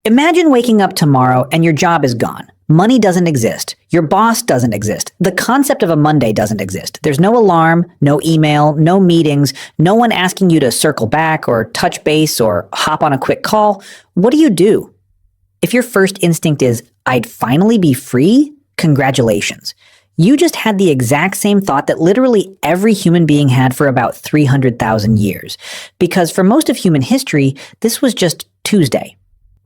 Imagine waking up tomorrow and your job is gone. Money doesn't exist. Your boss doesn't exist. The concept of a Monday doesn't exist. There's no alarm, no email, no meetings, no one asking you to circle back or touch base or hop on a quick call. What do? If your first instinct is, I'd finally be free, congratulations. You just had the exact same thought that literally every human being had for about 300,000 years. Because for most of human history, this was just Tuesday.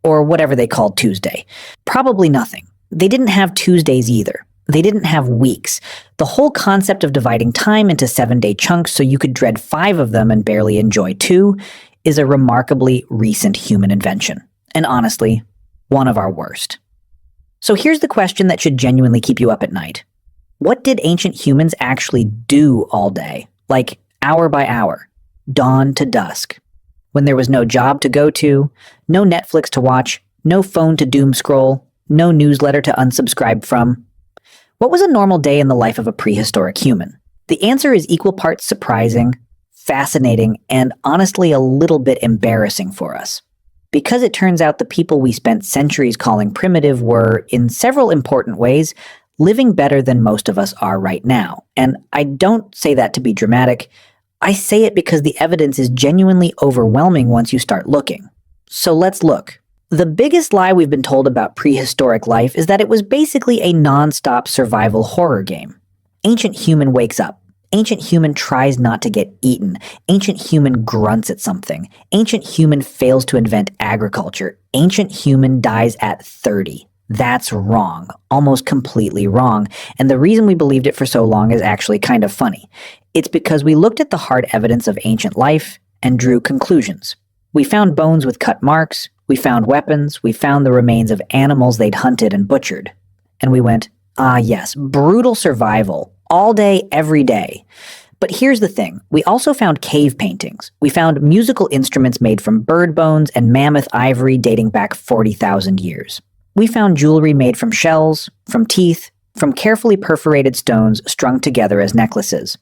Or whatever they called Tuesday. Probably nothing. They didn't have Tuesdays either. They didn't have weeks. The whole concept of dividing time into 7-day chunks so you could dread 5 of them and barely enjoy 2 is a remarkably recent human invention. And honestly, one of our worst. So here's the question that should genuinely keep you up at night. What did ancient humans actually do all day? Like hour by hour, dawn to dusk? When there was no job to go to, no Netflix to watch, no phone to doom scroll, no newsletter to unsubscribe from. What was a normal day in the life of a prehistoric human? The answer is equal parts surprising, fascinating, and honestly a little bit embarrassing for us. Because it turns out the people we spent centuries calling primitive were, in several important ways, living better than most of us are right now. And I don't say that to be dramatic. I say it because the evidence is genuinely overwhelming once you start looking. So let's look. The biggest lie we've been told about prehistoric life is that it was basically a non-stop survival horror game. Ancient human wakes up. Ancient human tries not to get eaten. Ancient human grunts at something. Ancient human fails to invent agriculture. Ancient human dies at 30. That's wrong. Almost completely wrong. And the reason we believed it for so long is actually kind of funny. It's because we looked at the hard evidence of ancient life and drew conclusions. We found bones with cut marks. We found weapons, we found the remains of animals they'd hunted and butchered. And we went, yes, brutal survival, all day, every day. But here's the thing, we also found cave paintings. We found musical instruments made from bird bones and mammoth ivory dating back 40,000 years. We found jewelry made from shells, from teeth, from carefully perforated stones strung together as necklaces.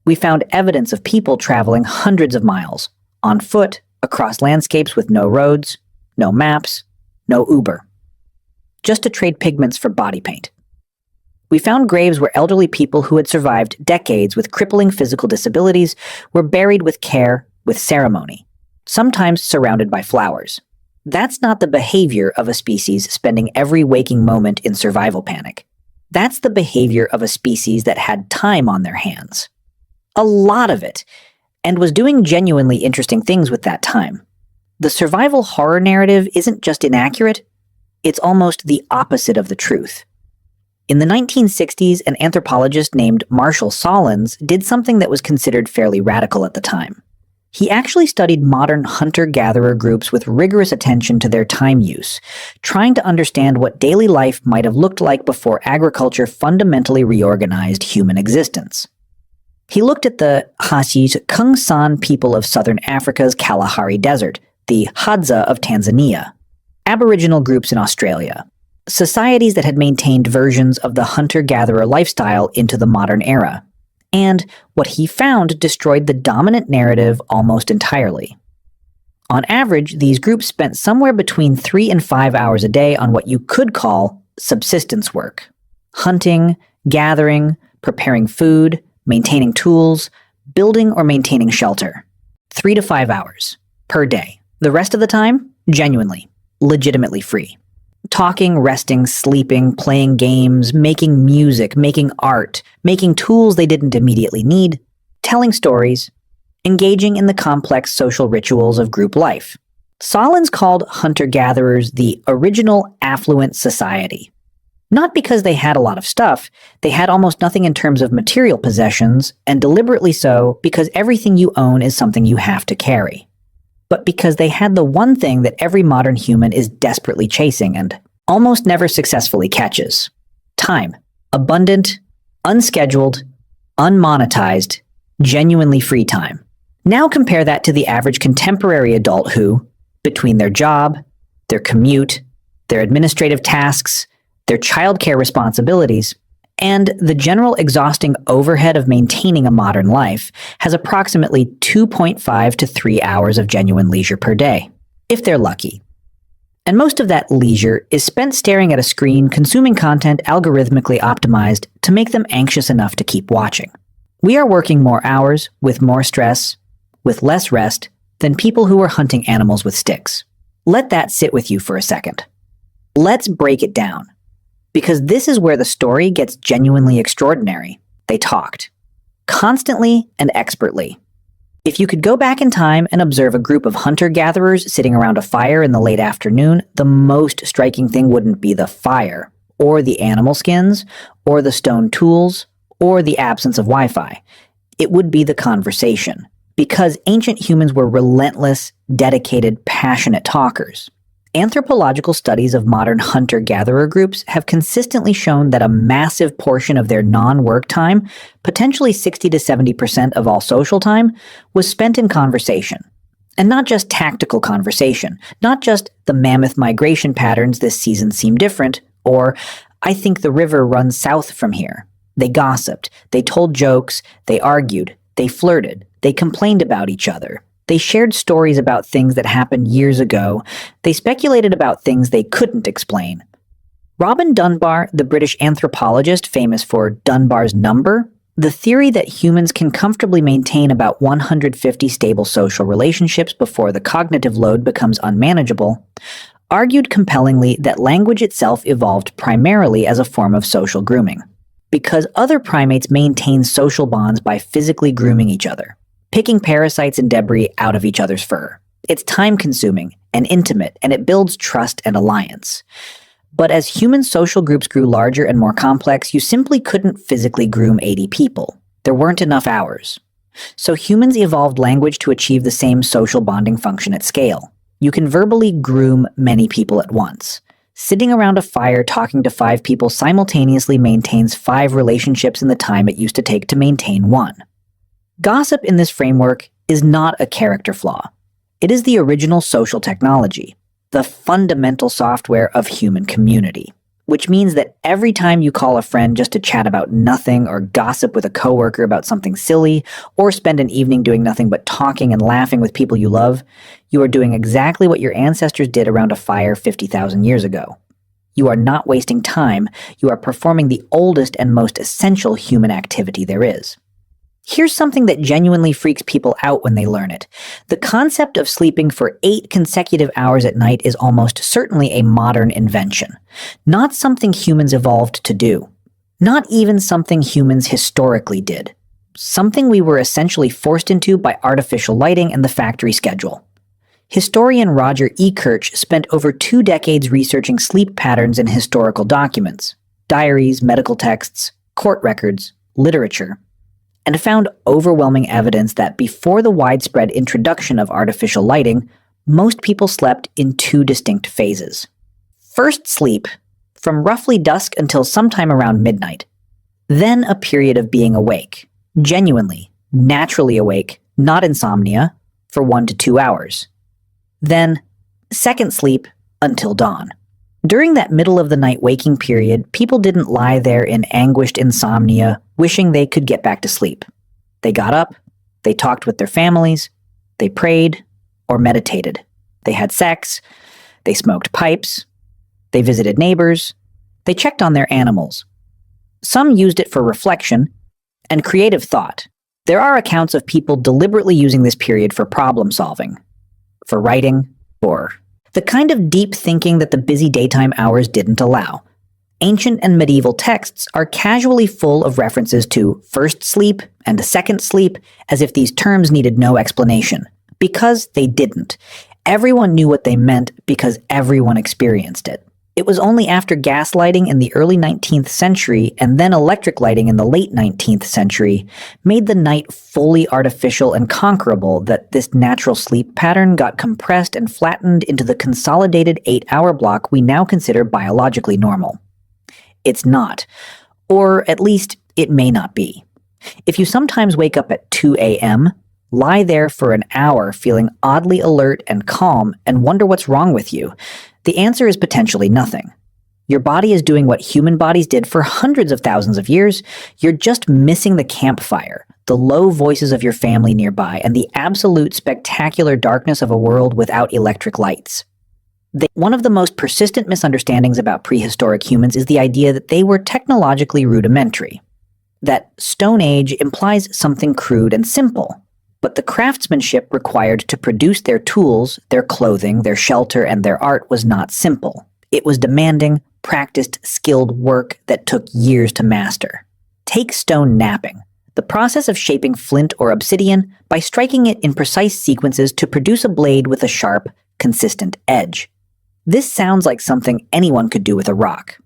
We found evidence of people traveling hundreds of miles, on foot, across landscapes with no roads, no maps, no Uber. Just to trade pigments for body paint. We found graves where elderly people who had survived decades with crippling physical disabilities were buried with care, with ceremony, sometimes surrounded by flowers. That's not the behavior of a species spending every waking moment in survival panic. That's the behavior of a species that had time on their hands. A lot of it, and was doing genuinely interesting things with that time. The survival horror narrative isn't just inaccurate, it's almost the opposite of the truth. In the 1960s, an anthropologist named Marshall Solins did something that was considered fairly radical at the time. He actually studied modern hunter-gatherer groups with rigorous attention to their time use, trying to understand what daily life might have looked like before agriculture fundamentally reorganized human existence. He looked at the Hashid Kungsan people of southern Africa's Kalahari Desert, the Hadza of Tanzania, Aboriginal groups in Australia, societies that had maintained versions of the hunter-gatherer lifestyle into the modern era, and what he found destroyed the dominant narrative almost entirely. On average, these groups spent somewhere between 3 and 5 hours a day on what you could call subsistence work: hunting, gathering, preparing food, maintaining tools, building or maintaining shelter. 3 to 5 hours per day. The rest of the time, genuinely, legitimately free. Talking, resting, sleeping, playing games, making music, making art, making tools they didn't immediately need, telling stories, engaging in the complex social rituals of group life. Solins called hunter-gatherers the original affluent society. Not because they had a lot of stuff, they had almost nothing in terms of material possessions, and deliberately so because everything you own is something you have to carry. But because they had the one thing that every modern human is desperately chasing and almost never successfully catches: time. Abundant, unscheduled, unmonetized, genuinely free time. Now compare that to the average contemporary adult who, between their job, their commute, their administrative tasks, their childcare responsibilities, and the general exhausting overhead of maintaining a modern life, has approximately 2.5 to 3 hours of genuine leisure per day, if they're lucky. And most of that leisure is spent staring at a screen, consuming content algorithmically optimized to make them anxious enough to keep watching. We are working more hours, with more stress, with less rest, than people who are hunting animals with sticks. Let that sit with you for a second. Let's break it down, because this is where the story gets genuinely extraordinary. They talked, constantly and expertly. If you could go back in time and observe a group of hunter-gatherers sitting around a fire in the late afternoon, the most striking thing wouldn't be the fire, or the animal skins, or the stone tools, or the absence of Wi-Fi. It would be the conversation, because ancient humans were relentless, dedicated, passionate talkers. Anthropological studies of modern hunter-gatherer groups have consistently shown that a massive portion of their non-work time, potentially 60 to 70% of all social time, was spent in conversation. And not just tactical conversation, not just the mammoth migration patterns this season seem different, or I think the river runs south from here. They gossiped, they told jokes, they argued, they flirted, they complained about each other. They shared stories about things that happened years ago. They speculated about things they couldn't explain. Robin Dunbar, the British anthropologist famous for Dunbar's number, the theory that humans can comfortably maintain about 150 stable social relationships before the cognitive load becomes unmanageable, argued compellingly that language itself evolved primarily as a form of social grooming, because other primates maintain social bonds by physically grooming each other, picking parasites and debris out of each other's fur. It's time-consuming and intimate, and it builds trust and alliance. But as human social groups grew larger and more complex, you simply couldn't physically groom 80 people. There weren't enough hours. So humans evolved language to achieve the same social bonding function at scale. You can verbally groom many people at once. Sitting around a fire talking to 5 people simultaneously maintains 5 relationships in the time it used to take to maintain 1. Gossip in this framework is not a character flaw. It is the original social technology, the fundamental software of human community, which means that every time you call a friend just to chat about nothing or gossip with a coworker about something silly or spend an evening doing nothing but talking and laughing with people you love, you are doing exactly what your ancestors did around a fire 50,000 years ago. You are not wasting time. You are performing the oldest and most essential human activity there is. Here's something that genuinely freaks people out when they learn it. The concept of sleeping for 8 consecutive hours at night is almost certainly a modern invention, not something humans evolved to do, not even something humans historically did, something we were essentially forced into by artificial lighting and the factory schedule. Historian Roger E. Kirch spent over 2 decades researching sleep patterns in historical documents, diaries, medical texts, court records, literature, and found overwhelming evidence that before the widespread introduction of artificial lighting, most people slept in 2 distinct phases. First sleep, from roughly dusk until sometime around midnight. Then a period of being awake, genuinely, naturally awake, not insomnia, for 1 to 2 hours. Then, second sleep until dawn. During that middle-of-the-night waking period, people didn't lie there in anguished insomnia, wishing they could get back to sleep. They got up, they talked with their families, they prayed or meditated. They had sex, they smoked pipes, they visited neighbors, they checked on their animals. Some used it for reflection and creative thought. There are accounts of people deliberately using this period for problem solving, for writing, or the kind of deep thinking that the busy daytime hours didn't allow. Ancient and medieval texts are casually full of references to first sleep and second sleep, as if these terms needed no explanation. Because they didn't. Everyone knew what they meant because everyone experienced it. It was only after gas lighting in the early 19th century and then electric lighting in the late 19th century made the night fully artificial and conquerable that this natural sleep pattern got compressed and flattened into the consolidated 8-hour block we now consider biologically normal. It's not. Or at least, it may not be. If you sometimes wake up at 2 a.m., lie there for an hour feeling oddly alert and calm and wonder what's wrong with you, the answer is potentially nothing. Your body is doing what human bodies did for hundreds of thousands of years. You're just missing the campfire, the low voices of your family nearby, and the absolute spectacular darkness of a world without electric lights. One of the most persistent misunderstandings about prehistoric humans is the idea that they were technologically rudimentary. That Stone Age implies something crude and simple, but the craftsmanship required to produce their tools, their clothing, their shelter, and their art was not simple. It was demanding, practiced, skilled work that took years to master. Take stone knapping, the process of shaping flint or obsidian by striking it in precise sequences to produce a blade with a sharp, consistent edge. This sounds like something anyone could do with a rock.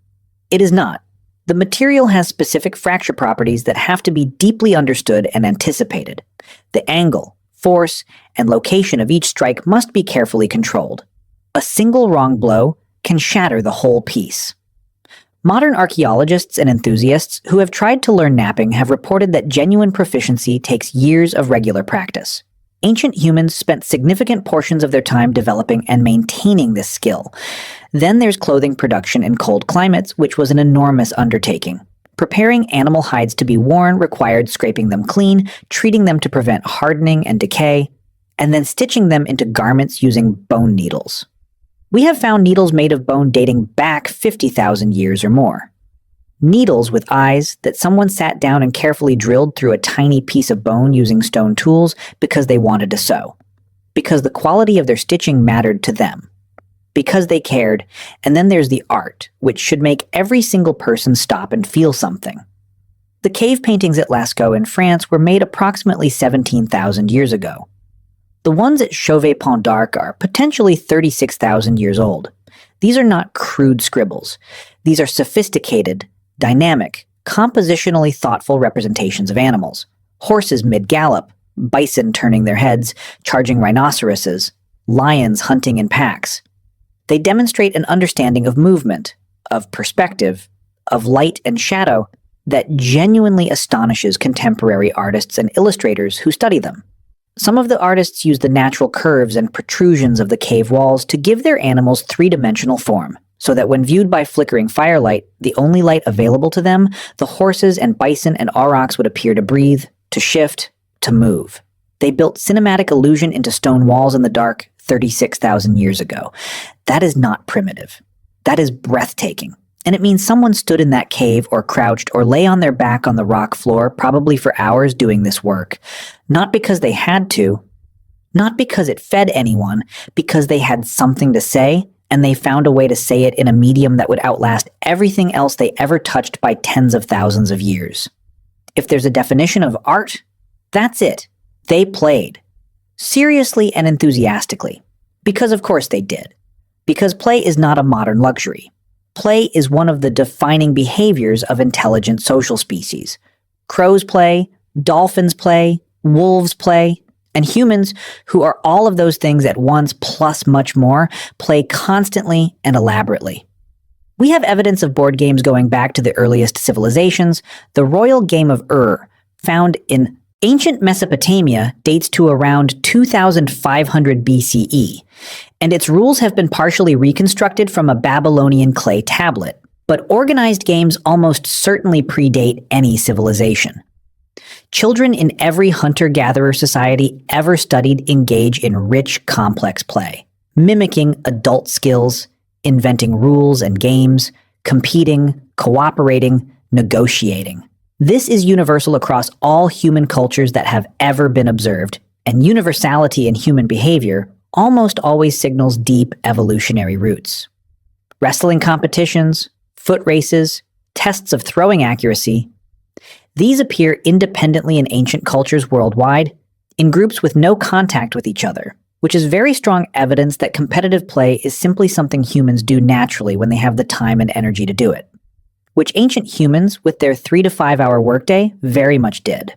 It is not. The material has specific fracture properties that have to be deeply understood and anticipated. The angle, force, and location of each strike must be carefully controlled. A single wrong blow can shatter the whole piece. Modern archaeologists and enthusiasts who have tried to learn knapping have reported that genuine proficiency takes years of regular practice. Ancient humans spent significant portions of their time developing and maintaining this skill. Then there's clothing production in cold climates, which was an enormous undertaking. Preparing animal hides to be worn required scraping them clean, treating them to prevent hardening and decay, and then stitching them into garments using bone needles. We have found needles made of bone dating back 50,000 years or more. Needles with eyes that someone sat down and carefully drilled through a tiny piece of bone using stone tools because they wanted to sew. Because the quality of their stitching mattered to them. Because they cared. And then there's the art, which should make every single person stop and feel something. The cave paintings at Lascaux in France were made approximately 17,000 years ago. The ones at Chauvet-Pont d'Arc are potentially 36,000 years old. These are not crude scribbles. These are sophisticated, dynamic, compositionally thoughtful representations of animals. Horses mid-gallop, bison turning their heads, charging rhinoceroses, lions hunting in packs. They demonstrate an understanding of movement, of perspective, of light and shadow that genuinely astonishes contemporary artists and illustrators who study them. Some of the artists use the natural curves and protrusions of the cave walls to give their animals three-dimensional form, so that when viewed by flickering firelight, the only light available to them, the horses and bison and aurochs would appear to breathe, to shift, to move. They built cinematic illusion into stone walls in the dark 36,000 years ago. That is not primitive. That is breathtaking. And it means someone stood in that cave or crouched or lay on their back on the rock floor, probably for hours doing this work. Not because they had to, not because it fed anyone, because they had something to say, and they found a way to say it in a medium that would outlast everything else they ever touched by tens of thousands of years. If there's a definition of art, that's it. They played. Seriously and enthusiastically. Because of course they did. Because play is not a modern luxury. Play is one of the defining behaviors of intelligent social species. Crows play, dolphins play, wolves play, and humans, who are all of those things at once plus much more, play constantly and elaborately. We have evidence of board games going back to the earliest civilizations. The royal game of Ur, found in ancient Mesopotamia, dates to around 2500 BCE, and its rules have been partially reconstructed from a Babylonian clay tablet. But organized games almost certainly predate any civilization. Children in every hunter-gatherer society ever studied engage in rich, complex play, mimicking adult skills, inventing rules and games, competing, cooperating, negotiating. This is universal across all human cultures that have ever been observed, and universality in human behavior almost always signals deep evolutionary roots. Wrestling competitions, foot races, tests of throwing accuracy, these appear independently in ancient cultures worldwide, in groups with no contact with each other, which is very strong evidence that competitive play is simply something humans do naturally when they have the time and energy to do it, which ancient humans, with their 3 to 5 hour workday, very much did.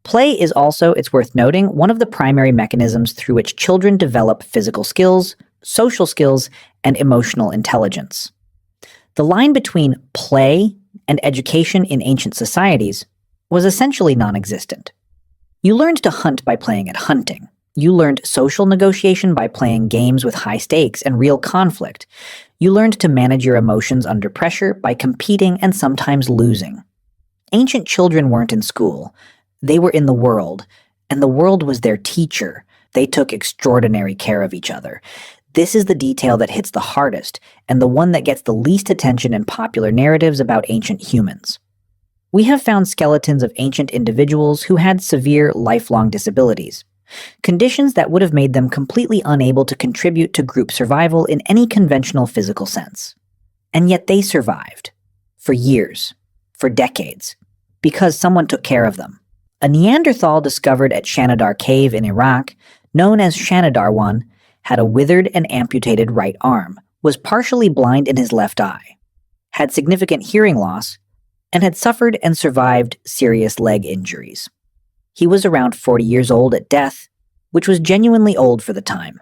Play is also, it's worth noting, one of the primary mechanisms through which children develop physical skills, social skills, and emotional intelligence. The line between play and education in ancient societies was essentially non-existent. You learned to hunt by playing at hunting. You learned social negotiation by playing games with high stakes and real conflict. You learned to manage your emotions under pressure by competing and sometimes losing. Ancient children weren't in school. They were in the world, and the world was their teacher. They took extraordinary care of each other. This is the detail that hits the hardest and the one that gets the least attention in popular narratives about ancient humans. We have found skeletons of ancient individuals who had severe, lifelong disabilities, conditions that would have made them completely unable to contribute to group survival in any conventional physical sense. And yet they survived. For years. For decades. Because someone took care of them. A Neanderthal discovered at Shanidar Cave in Iraq, known as Shanidar I, had a withered and amputated right arm, was partially blind in his left eye, had significant hearing loss, and had suffered and survived serious leg injuries. He was around 40 years old at death, which was genuinely old for the time.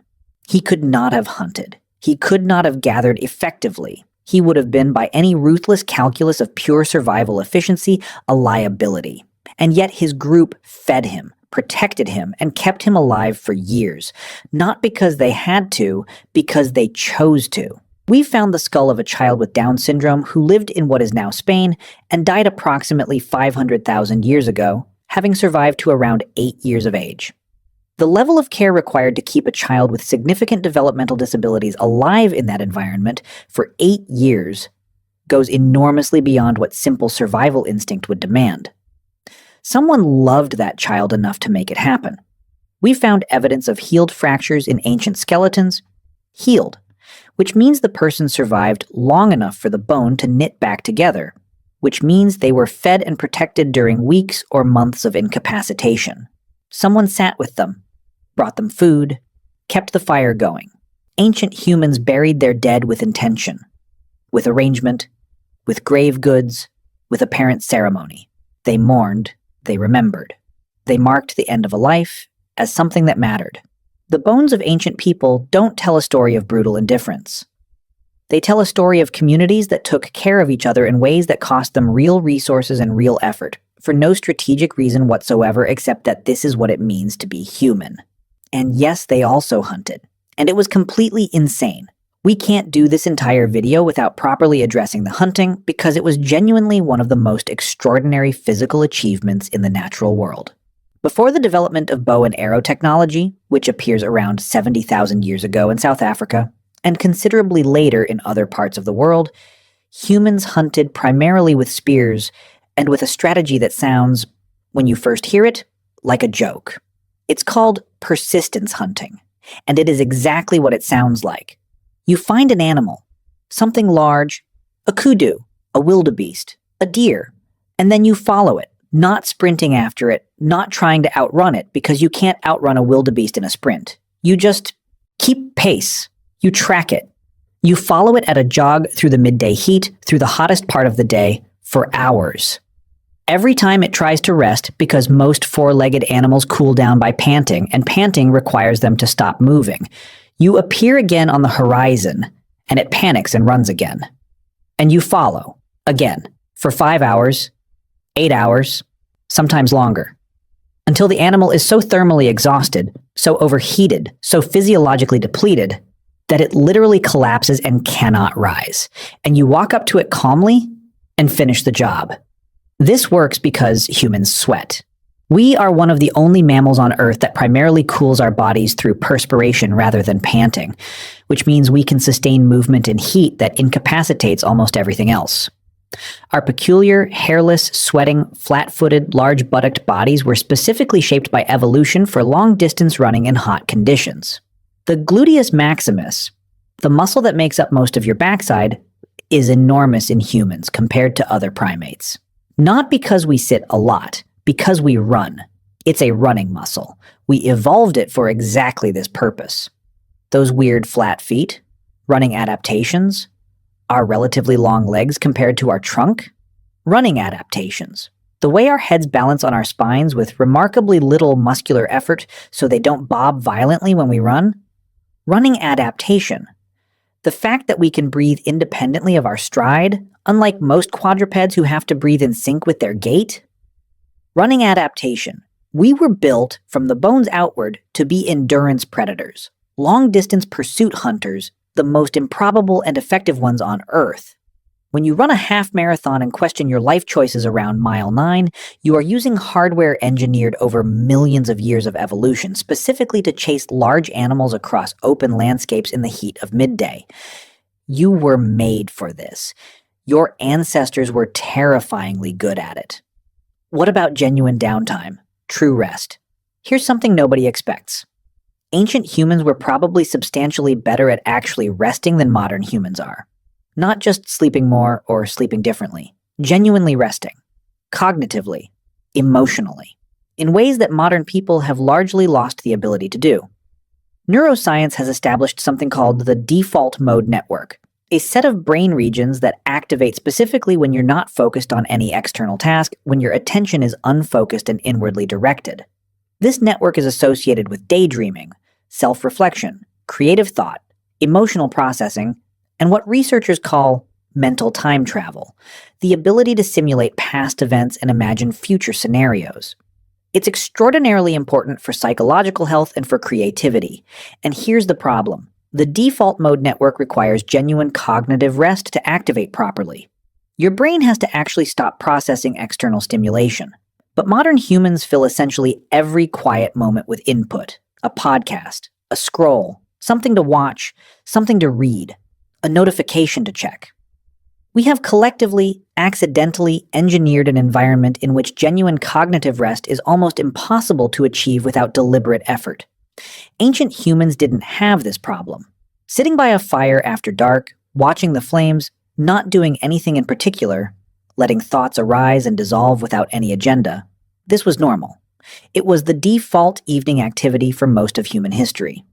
He could not have hunted. He could not have gathered effectively. He would have been, by any ruthless calculus of pure survival efficiency, a liability. And yet his group fed him, protected him, and kept him alive for years. Not because they had to, because they chose to. We found the skull of a child with Down syndrome who lived in what is now Spain and died approximately 500,000 years ago, having survived to around 8 years of age. The level of care required to keep a child with significant developmental disabilities alive in that environment for 8 years goes enormously beyond what simple survival instinct would demand. Someone loved that child enough to make it happen. We found evidence of healed fractures in ancient skeletons, healed, which means the person survived long enough for the bone to knit back together, which means they were fed and protected during weeks or months of incapacitation. Someone sat with them, brought them food, kept the fire going. Ancient humans buried their dead with intention, with arrangement, with grave goods, with apparent ceremony. They mourned, they remembered. They marked the end of a life as something that mattered. The bones of ancient people don't tell a story of brutal indifference. They tell a story of communities that took care of each other in ways that cost them real resources and real effort, for no strategic reason whatsoever except that this is what it means to be human. And yes, they also hunted. And it was completely insane. We can't do this entire video without properly addressing the hunting because it was genuinely one of the most extraordinary physical achievements in the natural world. Before the development of bow and arrow technology, which appears around 70,000 years ago in South Africa, and considerably later in other parts of the world, humans hunted primarily with spears and with a strategy that sounds, when you first hear it, like a joke. It's called persistence hunting, and it is exactly what it sounds like. You find an animal, something large, a kudu, a wildebeest, a deer, and then you follow it, not sprinting after it, not trying to outrun it, because you can't outrun a wildebeest in a sprint. You just keep pace. You track it. You follow it at a jog through the midday heat, through the hottest part of the day, for hours. Every time it tries to rest, because most four-legged animals cool down by panting, and panting requires them to stop moving, you appear again on the horizon, and it panics and runs again. And you follow, again, for 5 hours, 8 hours, sometimes longer, until the animal is so thermally exhausted, so overheated, so physiologically depleted, that it literally collapses and cannot rise. And you walk up to it calmly and finish the job. This works because humans sweat. We are one of the only mammals on Earth that primarily cools our bodies through perspiration rather than panting, which means we can sustain movement in heat that incapacitates almost everything else. Our peculiar, hairless, sweating, flat-footed, large-buttocked bodies were specifically shaped by evolution for long-distance running in hot conditions. The gluteus maximus, the muscle that makes up most of your backside, is enormous in humans compared to other primates. Not because we sit a lot, because we run. It's a running muscle. We evolved it for exactly this purpose. Those weird flat feet, running adaptations, our relatively long legs compared to our trunk, running adaptations. The way our heads balance on our spines with remarkably little muscular effort so they don't bob violently when we run, running adaptation. The fact that we can breathe independently of our stride, unlike most quadrupeds who have to breathe in sync with their gait. Running adaptation. We were built from the bones outward to be endurance predators, long-distance pursuit hunters, the most improbable and effective ones on Earth. When you run a half marathon and question your life choices around mile 9, you are using hardware engineered over millions of years of evolution, specifically to chase large animals across open landscapes in the heat of midday. You were made for this. Your ancestors were terrifyingly good at it. What about genuine downtime? True rest. Here's something nobody expects. Ancient humans were probably substantially better at actually resting than modern humans are. Not just sleeping more or sleeping differently, genuinely resting, cognitively, emotionally, in ways that modern people have largely lost the ability to do. Neuroscience has established something called the default mode network, a set of brain regions that activate specifically when you're not focused on any external task, when your attention is unfocused and inwardly directed. This network is associated with daydreaming, self-reflection, creative thought, emotional processing, and what researchers call mental time travel, the ability to simulate past events and imagine future scenarios. It's extraordinarily important for psychological health and for creativity. And here's the problem. The default mode network requires genuine cognitive rest to activate properly. Your brain has to actually stop processing external stimulation. But modern humans fill essentially every quiet moment with input: a podcast, a scroll, something to watch, something to read, a notification to check. We have collectively, accidentally engineered an environment in which genuine cognitive rest is almost impossible to achieve without deliberate effort. Ancient humans didn't have this problem. Sitting by a fire after dark, watching the flames, not doing anything in particular, letting thoughts arise and dissolve without any agenda, this was normal. It was the default evening activity for most of human history.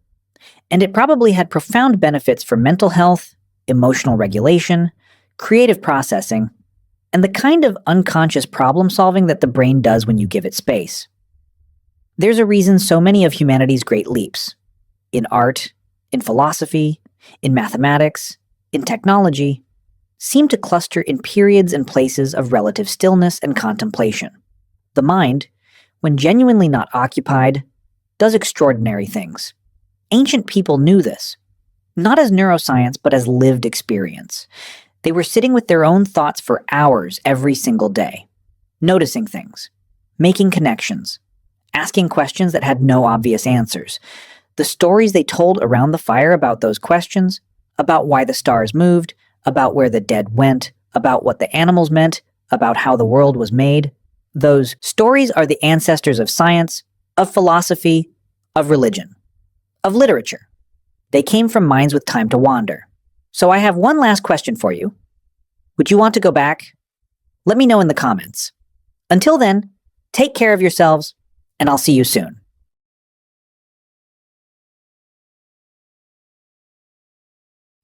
And it probably had profound benefits for mental health, emotional regulation, creative processing, and the kind of unconscious problem solving that the brain does when you give it space. There's a reason so many of humanity's great leaps, in art, in philosophy, in mathematics, in technology, seem to cluster in periods and places of relative stillness and contemplation. The mind, when genuinely not occupied, does extraordinary things. Ancient people knew this, not as neuroscience, but as lived experience. They were sitting with their own thoughts for hours every single day, noticing things, making connections, asking questions that had no obvious answers. The stories they told around the fire about those questions, about why the stars moved, about where the dead went, about what the animals meant, about how the world was made. Those stories are the ancestors of science, of philosophy, of religion, of literature. They came from minds with time to wander. So I have one last question for you. Would you want to go back? Let me know in the comments. Until then, take care of yourselves, and I'll see you soon.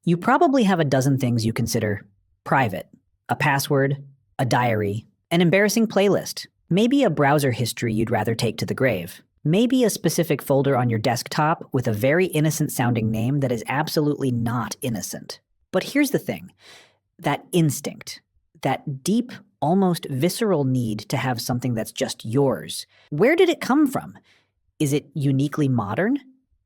You probably have a dozen things you consider private: a password, a diary, an embarrassing playlist, maybe a browser history you'd rather take to the grave, maybe a specific folder on your desktop with a very innocent-sounding name that is absolutely not innocent. But here's the thing. That instinct, that deep, almost visceral need to have something that's just yours, where did it come from? Is it uniquely modern?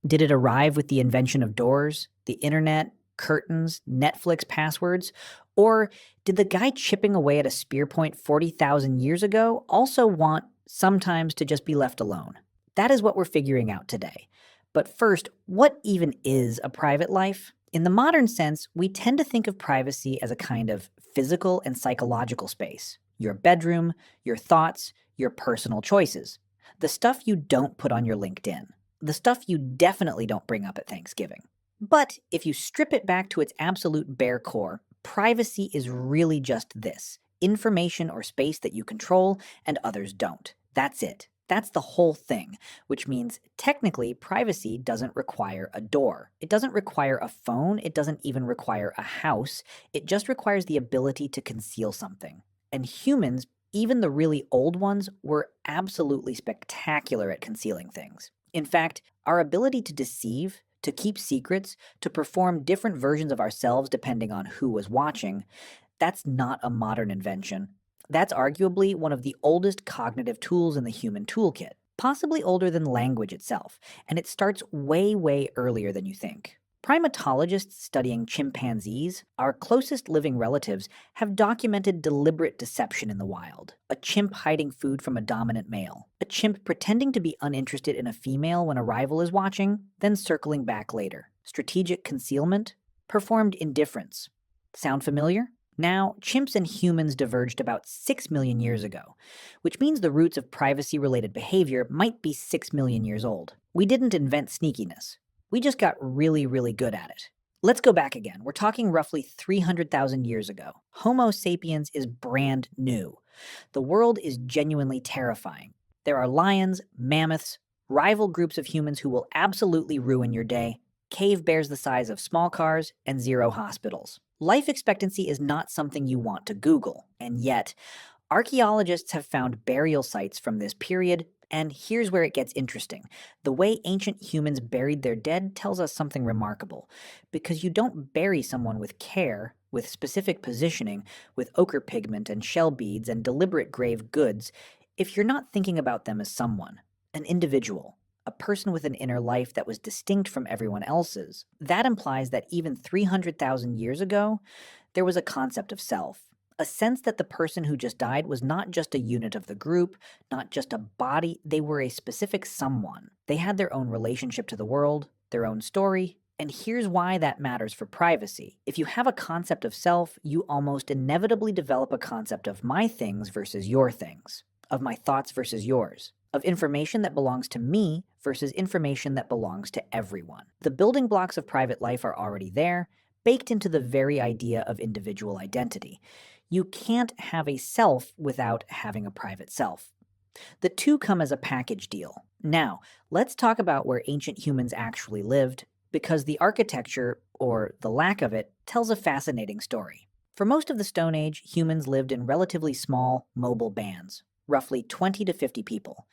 Did it arrive with the invention of doors, the internet, curtains, Netflix passwords? Or did the guy chipping away at a spear point 40,000 years ago also want sometimes to just be left alone? That is what we're figuring out today. But first, what even is a private life? In the modern sense, we tend to think of privacy as a kind of physical and psychological space. Your bedroom, your thoughts, your personal choices. The stuff you don't put on your LinkedIn. The stuff you definitely don't bring up at Thanksgiving. But if you strip it back to its absolute bare core, privacy is really just this: information or space that you control and others don't. That's it. That's the whole thing, which means technically privacy doesn't require a door. It doesn't require a phone. It doesn't even require a house. It just requires the ability to conceal something. And humans, even the really old ones, were absolutely spectacular at concealing things. In fact, our ability to deceive, to keep secrets, to perform different versions of ourselves depending on who was watching, that's not a modern invention. That's arguably one of the oldest cognitive tools in the human toolkit, possibly older than language itself, and it starts way, way earlier than you think. Primatologists studying chimpanzees, our closest living relatives, have documented deliberate deception in the wild. A chimp hiding food from a dominant male. A chimp pretending to be uninterested in a female when a rival is watching, then circling back later. Strategic concealment. Performed indifference. Sound familiar? Now, chimps and humans diverged about 6 million years ago, which means the roots of privacy-related behavior might be 6 million years old. We didn't invent sneakiness. We just got really, really good at it. Let's go back again. We're talking roughly 300,000 years ago. Homo sapiens is brand new. The world is genuinely terrifying. There are lions, mammoths, rival groups of humans who will absolutely ruin your day, cave bears the size of small cars, and zero hospitals. Life expectancy is not something you want to Google, and yet, archaeologists have found burial sites from this period. And here's where it gets interesting. The way ancient humans buried their dead tells us something remarkable. Because you don't bury someone with care, with specific positioning, with ochre pigment and shell beads and deliberate grave goods, if you're not thinking about them as someone, an individual, a person with an inner life that was distinct from everyone else's. That implies that even 300,000 years ago, there was a concept of self. A sense that the person who just died was not just a unit of the group, not just a body, they were a specific someone. They had their own relationship to the world, their own story, and here's why that matters for privacy. If you have a concept of self, you almost inevitably develop a concept of my things versus your things, of my thoughts versus yours, of information that belongs to me versus information that belongs to everyone. The building blocks of private life are already there, baked into the very idea of individual identity. You can't have a self without having a private self. The two come as a package deal. Now, let's talk about where ancient humans actually lived, because the architecture, or the lack of it, tells a fascinating story. For most of the Stone Age, humans lived in relatively small, mobile bands, roughly 20 to 50 people.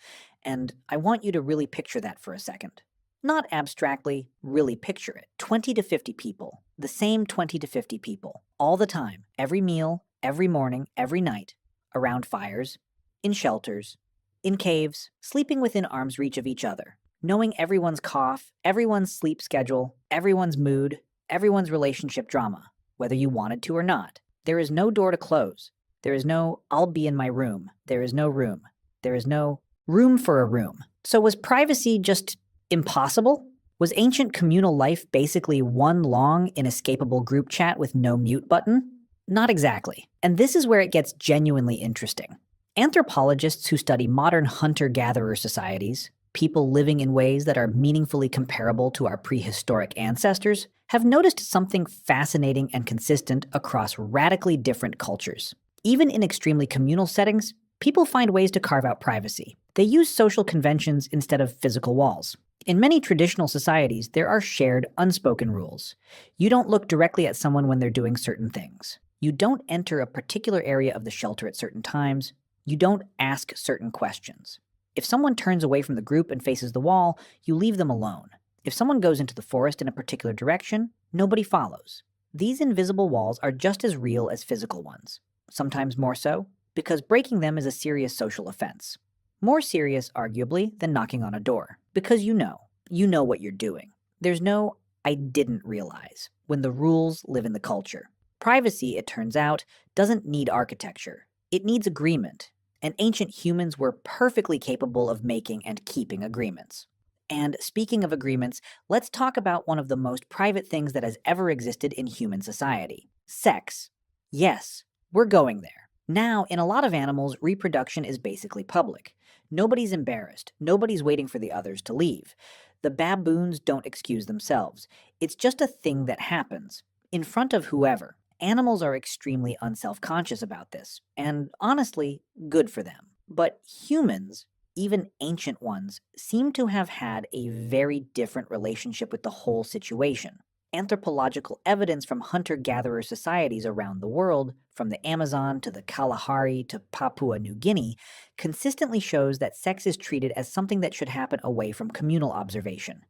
And I want you to really picture that for a second. Not abstractly, really picture it. 20 to 50 people, the same 20 to 50 people, all the time, every meal, every morning, every night, around fires, in shelters, in caves, sleeping within arm's reach of each other, knowing everyone's cough, everyone's sleep schedule, everyone's mood, everyone's relationship drama, whether you wanted to or not. There is no door to close. There is no, I'll be in my room. There is no room. There is no room for a room. So was privacy just impossible? Was ancient communal life basically one long, inescapable group chat with no mute button? Not exactly. And this is where it gets genuinely interesting. Anthropologists who study modern hunter-gatherer societies, people living in ways that are meaningfully comparable to our prehistoric ancestors, have noticed something fascinating and consistent across radically different cultures. Even in extremely communal settings, people find ways to carve out privacy. They use social conventions instead of physical walls. In many traditional societies, there are shared, unspoken rules. You don't look directly at someone when they're doing certain things. You don't enter a particular area of the shelter at certain times. You don't ask certain questions. If someone turns away from the group and faces the wall, you leave them alone. If someone goes into the forest in a particular direction, nobody follows. These invisible walls are just as real as physical ones, sometimes more so, because breaking them is a serious social offense. More serious, arguably, than knocking on a door, because you know what you're doing. There's no I didn't realize when the rules live in the culture. Privacy, it turns out, doesn't need architecture. It needs agreement, and ancient humans were perfectly capable of making and keeping agreements. And speaking of agreements, let's talk about one of the most private things that has ever existed in human society: sex. Yes, we're going there. Now, in a lot of animals, reproduction is basically public. Nobody's embarrassed. Nobody's waiting for the others to leave. The baboons don't excuse themselves. It's just a thing that happens, in front of whoever. Animals are extremely unself-conscious about this, and honestly, good for them. But humans, even ancient ones, seem to have had a very different relationship with the whole situation. Anthropological evidence from hunter-gatherer societies around the world, from the Amazon to the Kalahari to Papua New Guinea, consistently shows that sex is treated as something that should happen away from communal observation.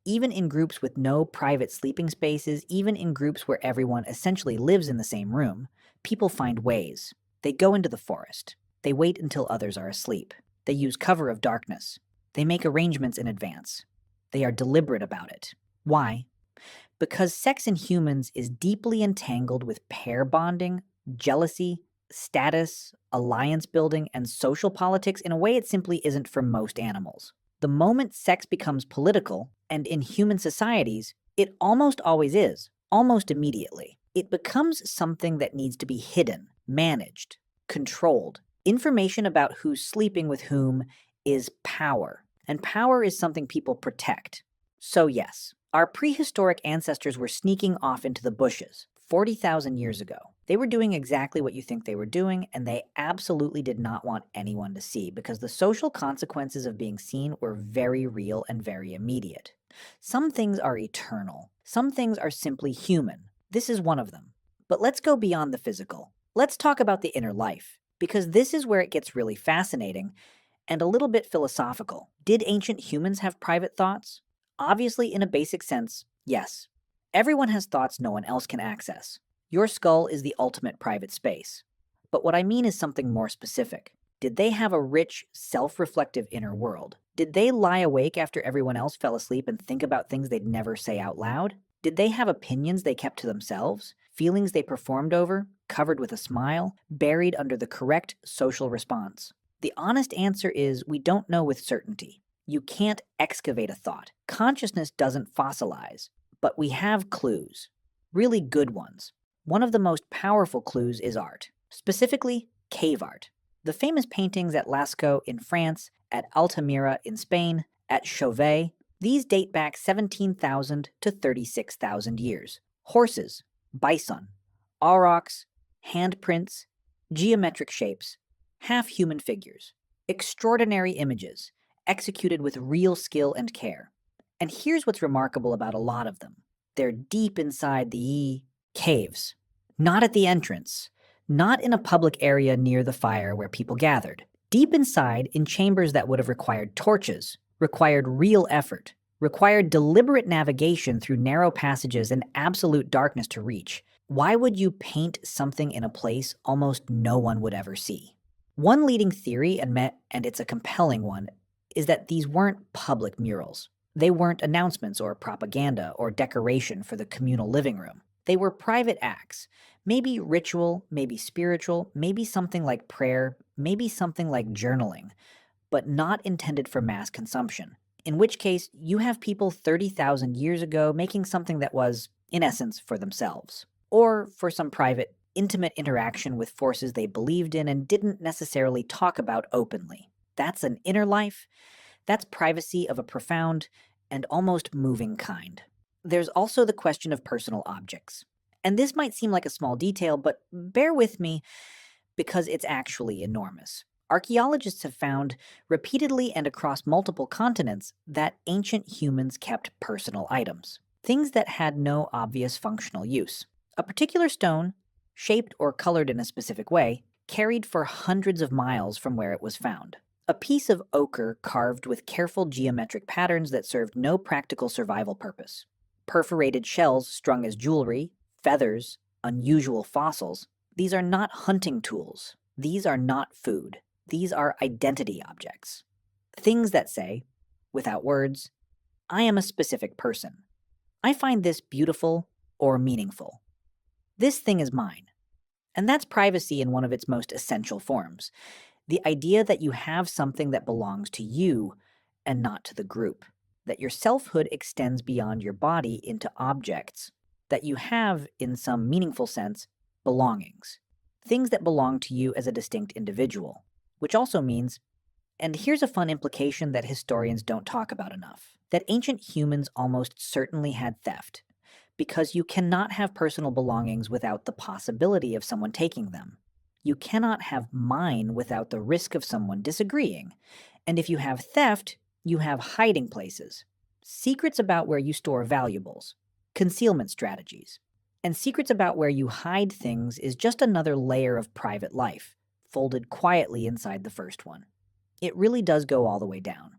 Even in groups with no private sleeping spaces, even in groups where everyone essentially lives in the same room, people find ways. They go into the forest. They wait until others are asleep. They use cover of darkness. They make arrangements in advance. They are deliberate about it. Why? Because sex in humans is deeply entangled with pair bonding, jealousy, status, alliance building, and social politics in a way it simply isn't for most animals. The moment sex becomes political, and in human societies, it almost always is, almost immediately, it becomes something that needs to be hidden, managed, controlled. Information about who's sleeping with whom is power, and power is something people protect. So, yes, our prehistoric ancestors were sneaking off into the bushes 40,000 years ago. They were doing exactly what you think they were doing, and they absolutely did not want anyone to see because the social consequences of being seen were very real and very immediate. Some things are eternal, some things are simply human. This is one of them. But let's go beyond the physical. Let's talk about the inner life, because this is where it gets really fascinating and a little bit philosophical. Did ancient humans have private thoughts? Obviously, in a basic sense, yes. Everyone has thoughts no one else can access. Your skull is the ultimate private space. But what I mean is something more specific. Did they have a rich, self-reflective inner world? Did they lie awake after everyone else fell asleep and think about things they'd never say out loud? Did they have opinions they kept to themselves? Feelings they performed over, covered with a smile, buried under the correct social response? The honest answer is we don't know with certainty. You can't excavate a thought. Consciousness doesn't fossilize, but we have clues. Really good ones. One of the most powerful clues is art, specifically cave art. The famous paintings at Lascaux in France, at Altamira in Spain, at Chauvet, these date back 17,000 to 36,000 years. Horses, bison, aurochs, handprints, geometric shapes, half-human figures, extraordinary images, executed with real skill and care. And here's what's remarkable about a lot of them. They're deep inside the caves, not at the entrance, not in a public area near the fire where people gathered. Deep inside, in chambers that would have required torches, required real effort, required deliberate navigation through narrow passages and absolute darkness to reach. Why would you paint something in a place almost no one would ever see? One leading theory, and it's a compelling one, is that these weren't public murals. They weren't announcements or propaganda or decoration for the communal living room. They were private acts, maybe ritual, maybe spiritual, maybe something like prayer, maybe something like journaling, but not intended for mass consumption. In which case, you have people 30,000 years ago making something that was, in essence, for themselves, or for some private, intimate interaction with forces they believed in and didn't necessarily talk about openly. That's an inner life. That's privacy of a profound and almost moving kind. There's also the question of personal objects. And this might seem like a small detail, but bear with me because it's actually enormous. Archaeologists have found repeatedly and across multiple continents that ancient humans kept personal items, things that had no obvious functional use. A particular stone, shaped or colored in a specific way, carried for hundreds of miles from where it was found. A piece of ochre carved with careful geometric patterns that served no practical survival purpose. Perforated shells strung as jewelry, feathers, unusual fossils. These are not hunting tools. These are not food. These are identity objects. Things that say, without words, I am a specific person. I find this beautiful or meaningful. This thing is mine. And that's privacy in one of its most essential forms. The idea that you have something that belongs to you and not to the group. That your selfhood extends beyond your body into objects. That you have, in some meaningful sense, belongings. Things that belong to you as a distinct individual. Which also means, and here's a fun implication that historians don't talk about enough, that ancient humans almost certainly had theft. Because you cannot have personal belongings without the possibility of someone taking them. You cannot have mine without the risk of someone disagreeing. And if you have theft, you have hiding places, secrets about where you store valuables, concealment strategies. And secrets about where you hide things is just another layer of private life, folded quietly inside the first one. It really does go all the way down.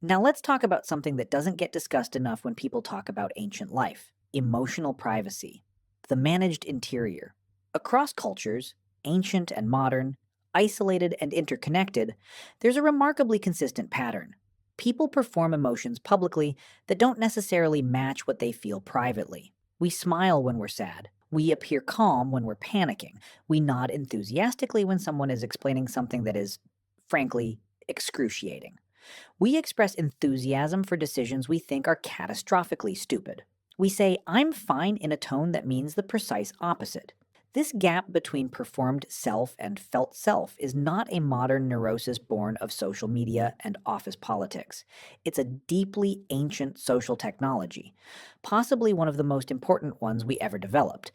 Now let's talk about something that doesn't get discussed enough when people talk about ancient life: emotional privacy, the managed interior. Across cultures, ancient and modern, isolated and interconnected, there's a remarkably consistent pattern. People perform emotions publicly that don't necessarily match what they feel privately. We smile when we're sad. We appear calm when we're panicking. We nod enthusiastically when someone is explaining something that is, frankly, excruciating. We express enthusiasm for decisions we think are catastrophically stupid. We say, I'm fine in a tone that means the precise opposite. This gap between performed self and felt self is not a modern neurosis born of social media and office politics. It's a deeply ancient social technology, possibly one of the most important ones we ever developed.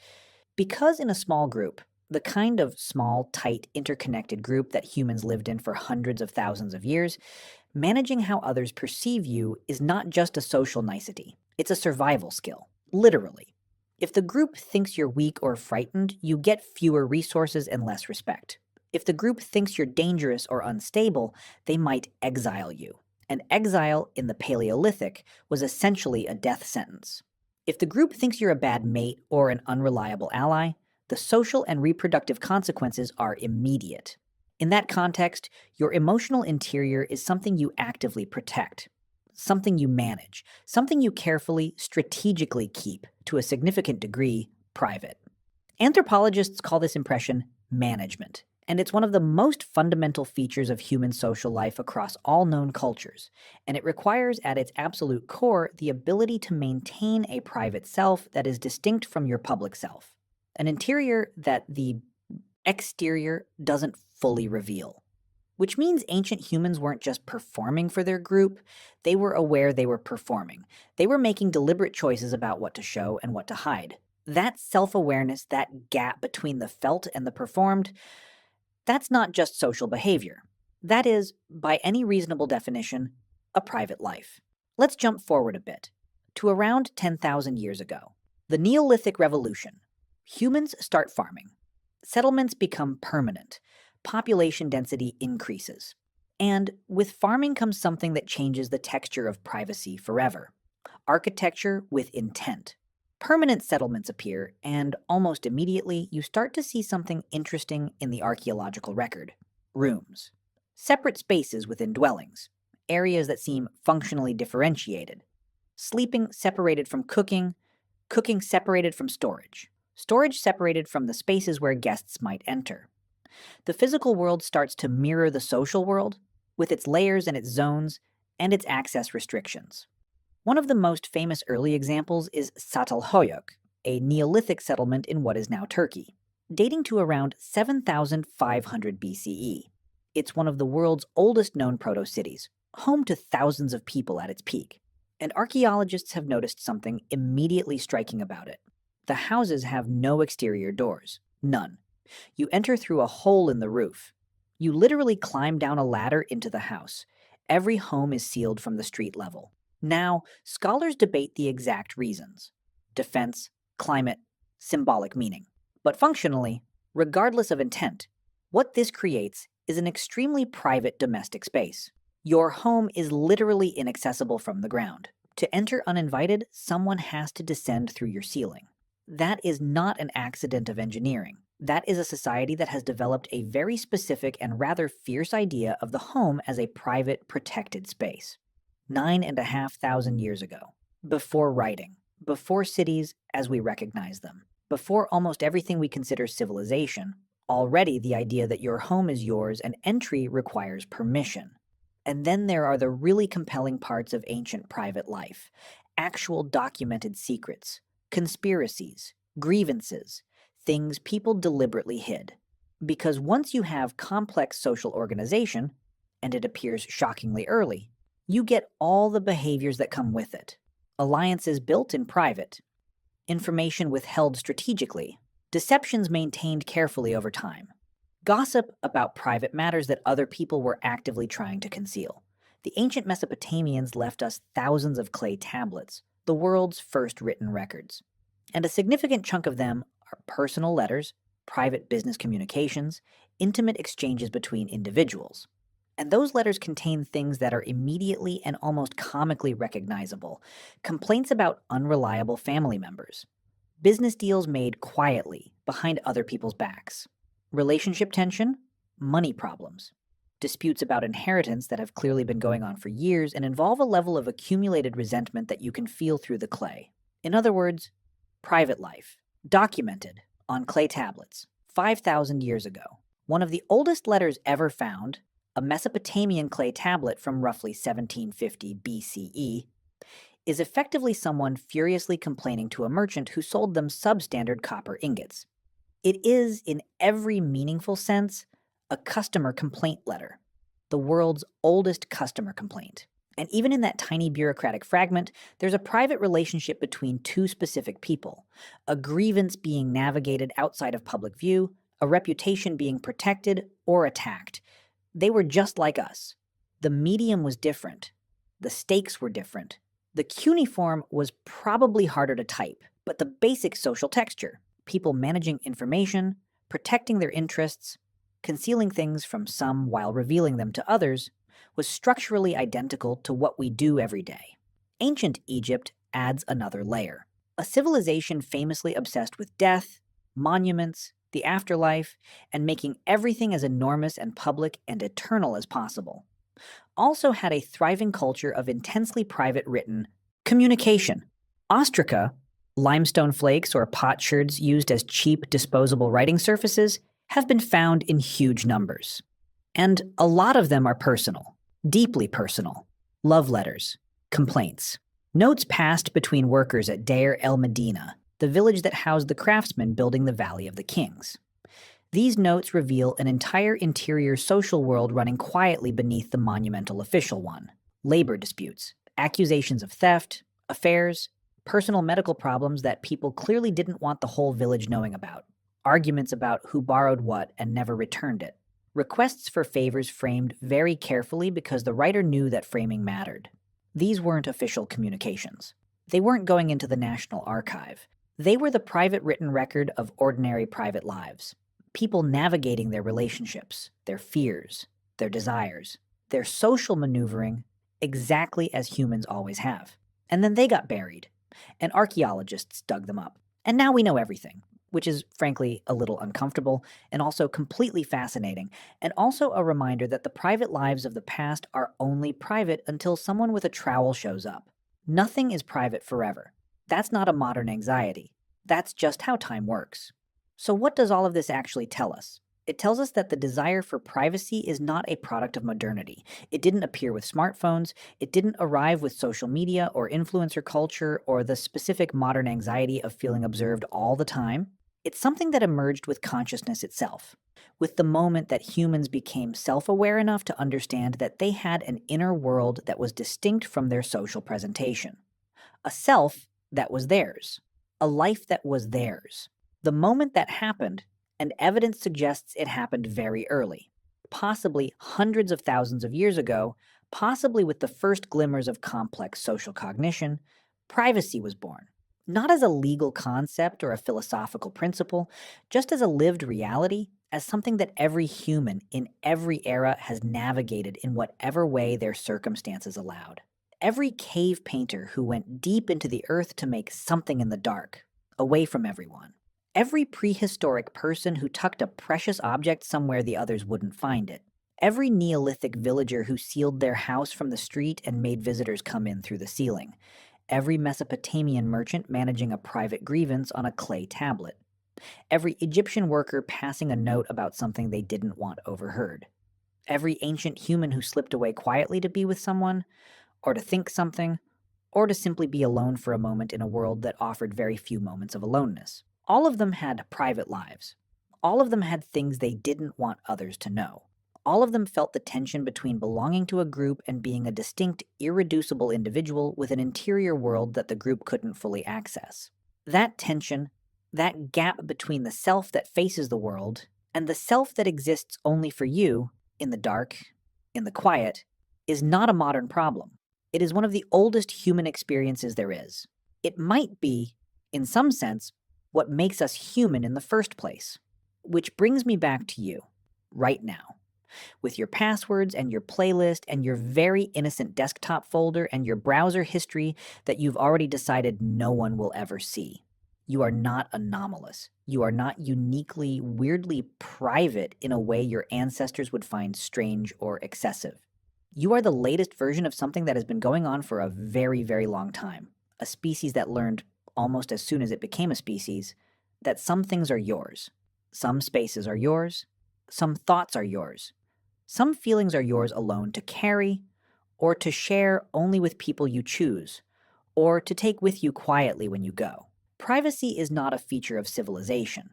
Because in a small group, the kind of small, tight, interconnected group that humans lived in for hundreds of thousands of years, managing how others perceive you is not just a social nicety, it's a survival skill, literally. If the group thinks you're weak or frightened, you get fewer resources and less respect. If the group thinks you're dangerous or unstable, they might exile you. And exile in the Paleolithic was essentially a death sentence. If the group thinks you're a bad mate or an unreliable ally, the social and reproductive consequences are immediate. In that context, your emotional interior is something you actively protect, something you manage, something you carefully, strategically keep, to a significant degree, private. Anthropologists call this impression management, and it's one of the most fundamental features of human social life across all known cultures, and it requires at its absolute core the ability to maintain a private self that is distinct from your public self, an interior that the exterior doesn't fully reveal. Which means ancient humans weren't just performing for their group, they were aware they were performing. They were making deliberate choices about what to show and what to hide. That self-awareness, that gap between the felt and the performed, that's not just social behavior. That is, by any reasonable definition, a private life. Let's jump forward a bit, to around 10,000 years ago. The Neolithic Revolution. Humans start farming. Settlements become permanent. Population density increases. And with farming comes something that changes the texture of privacy forever. Architecture with intent. Permanent settlements appear, and almost immediately you start to see something interesting in the archaeological record. Rooms. Separate spaces within dwellings. Areas that seem functionally differentiated. Sleeping separated from cooking. Cooking separated from storage. Storage separated from the spaces where guests might enter. The physical world starts to mirror the social world, with its layers and its zones, and its access restrictions. One of the most famous early examples is Çatalhöyük, a Neolithic settlement in what is now Turkey, dating to around 7,500 BCE. It's one of the world's oldest known proto-cities, home to thousands of people at its peak. And archaeologists have noticed something immediately striking about it. The houses have no exterior doors, none. You enter through a hole in the roof. You literally climb down a ladder into the house. Every home is sealed from the street level. Now, scholars debate the exact reasons: defense, climate, symbolic meaning. But functionally, regardless of intent, what this creates is an extremely private domestic space. Your home is literally inaccessible from the ground. To enter uninvited, someone has to descend through your ceiling. That is not an accident of engineering. That is a society that has developed a very specific and rather fierce idea of the home as a private, protected space. 9,500 years ago, before writing, before cities as we recognize them, before almost everything we consider civilization, already the idea that your home is yours and entry requires permission. And then there are the really compelling parts of ancient private life: actual documented secrets, conspiracies, grievances, things people deliberately hid. Because once you have complex social organization, and it appears shockingly early, you get all the behaviors that come with it. Alliances built in private, information withheld strategically, deceptions maintained carefully over time, gossip about private matters that other people were actively trying to conceal. The ancient Mesopotamians left us thousands of clay tablets, the world's first written records. And a significant chunk of them are personal letters, private business communications, intimate exchanges between individuals. And those letters contain things that are immediately and almost comically recognizable: complaints about unreliable family members, business deals made quietly behind other people's backs, relationship tension, money problems, disputes about inheritance that have clearly been going on for years and involve a level of accumulated resentment that you can feel through the clay. In other words, Private life, documented on clay tablets 5,000 years ago. One of the oldest letters ever found, a Mesopotamian clay tablet from roughly 1750 BCE, is effectively someone furiously complaining to a merchant who sold them substandard copper ingots. It is, in every meaningful sense, a customer complaint letter, the world's oldest customer complaint. And even in that tiny bureaucratic fragment, there's a private relationship between two specific people, a grievance being navigated outside of public view, a reputation being protected or attacked. They were just like us. The medium was different. The stakes were different. The cuneiform was probably harder to type, but the basic social texture, people managing information, protecting their interests, concealing things from some while revealing them to others, was structurally identical to what we do every day. Ancient Egypt adds another layer. A civilization famously obsessed with death, monuments, the afterlife, and making everything as enormous and public and eternal as possible. Also had a thriving culture of intensely private written communication. Ostraca, limestone flakes or potsherds used as cheap disposable writing surfaces, have been found in huge numbers. And a lot of them are personal, deeply personal. Love letters, complaints, notes passed between workers at Deir el Medina, the village that housed the craftsmen building the Valley of the Kings. These notes reveal an entire interior social world running quietly beneath the monumental official one. Labor disputes, accusations of theft, affairs, personal medical problems that people clearly didn't want the whole village knowing about. Arguments about who borrowed what and never returned it. Requests for favors framed very carefully because the writer knew that framing mattered. These weren't official communications. They weren't going into the National Archive. They were the private written record of ordinary private lives. People navigating their relationships, their fears, their desires, their social maneuvering exactly as humans always have. And then they got buried, and archaeologists dug them up. And now we know everything, which is frankly a little uncomfortable and also completely fascinating, and also a reminder that the private lives of the past are only private until someone with a trowel shows up. Nothing is private forever. That's not a modern anxiety. That's just how time works. So what does all of this actually tell us? It tells us that the desire for privacy is not a product of modernity. It didn't appear with smartphones, it didn't arrive with social media or influencer culture or the specific modern anxiety of feeling observed all the time. It's something that emerged with consciousness itself, with the moment that humans became self-aware enough to understand that they had an inner world that was distinct from their social presentation. A self that was theirs, a life that was theirs. The moment that happened, and evidence suggests it happened very early, possibly hundreds of thousands of years ago, possibly with the first glimmers of complex social cognition, privacy was born. Not as a legal concept or a philosophical principle, just as a lived reality, as something that every human in every era has navigated in whatever way their circumstances allowed. Every cave painter who went deep into the earth to make something in the dark, away from everyone. Every prehistoric person who tucked a precious object somewhere the others wouldn't find it. Every Neolithic villager who sealed their house from the street and made visitors come in through the ceiling. Every Mesopotamian merchant managing a private grievance on a clay tablet. Every Egyptian worker passing a note about something they didn't want overheard. Every ancient human who slipped away quietly to be with someone, or to think something, or to simply be alone for a moment in a world that offered very few moments of aloneness. All of them had private lives. All of them had things they didn't want others to know. All of them felt the tension between belonging to a group and being a distinct, irreducible individual with an interior world that the group couldn't fully access. That tension, that gap between the self that faces the world and the self that exists only for you, in the dark, in the quiet, is not a modern problem. It is one of the oldest human experiences there is. It might be, in some sense, what makes us human in the first place. Which brings me back to you, right now. With your passwords and your playlist and your very innocent desktop folder and your browser history that you've already decided no one will ever see. You are not anomalous. You are not uniquely, weirdly private in a way your ancestors would find strange or excessive. You are the latest version of something that has been going on for a very, very long time. A species that learned almost as soon as it became a species, that some things are yours. Some spaces are yours. Some thoughts are yours. Some feelings are yours alone to carry, or to share only with people you choose, or to take with you quietly when you go. Privacy is not a feature of civilization.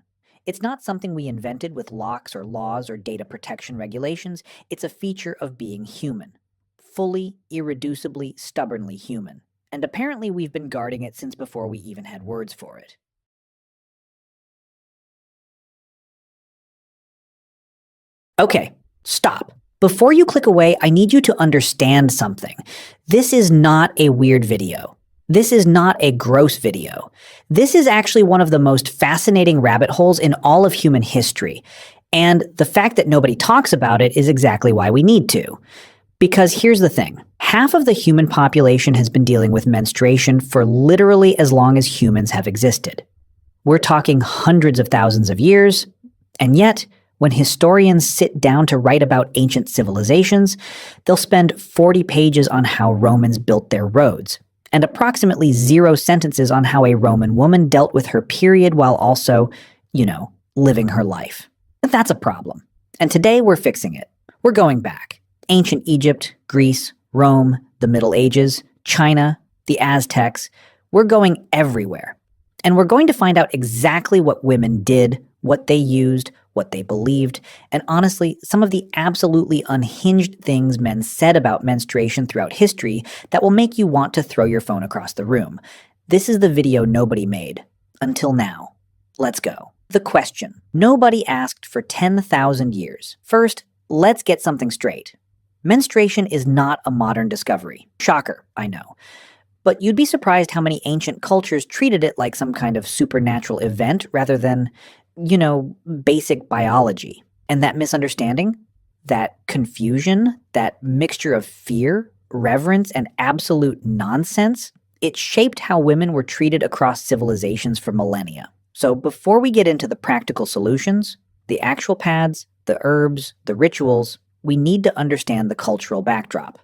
It's not something we invented with locks or laws or data protection regulations. It's a feature of being human. Fully, irreducibly, stubbornly human. And apparently we've been guarding it since before we even had words for it. Okay, stop. Before you click away, I need you to understand something. This is not a weird video. This is not a gross video. This is actually one of the most fascinating rabbit holes in all of human history. And the fact that nobody talks about it is exactly why we need to. Because here's the thing. Half of the human population has been dealing with menstruation for literally as long as humans have existed. We're talking hundreds of thousands of years, and yet, when historians sit down to write about ancient civilizations, they'll spend 40 pages on how Romans built their roads, and approximately 0 sentences on how a Roman woman dealt with her period while also, living her life. That's a problem. And today we're fixing it. We're going back. Ancient Egypt, Greece, Rome, the Middle Ages, China, the Aztecs. We're going everywhere. And we're going to find out exactly what women did, what they used, what they believed, and honestly, some of the absolutely unhinged things men said about menstruation throughout history that will make you want to throw your phone across the room. This is the video nobody made. Until now. Let's go. The question. Nobody asked for 10,000 years. First, let's get something straight. Menstruation is not a modern discovery. Shocker, I know. But you'd be surprised how many ancient cultures treated it like some kind of supernatural event rather than, basic biology. And that misunderstanding, that confusion, that mixture of fear, reverence, and absolute nonsense, it shaped how women were treated across civilizations for millennia. So before we get into the practical solutions, the actual pads, the herbs, the rituals, we need to understand the cultural backdrop.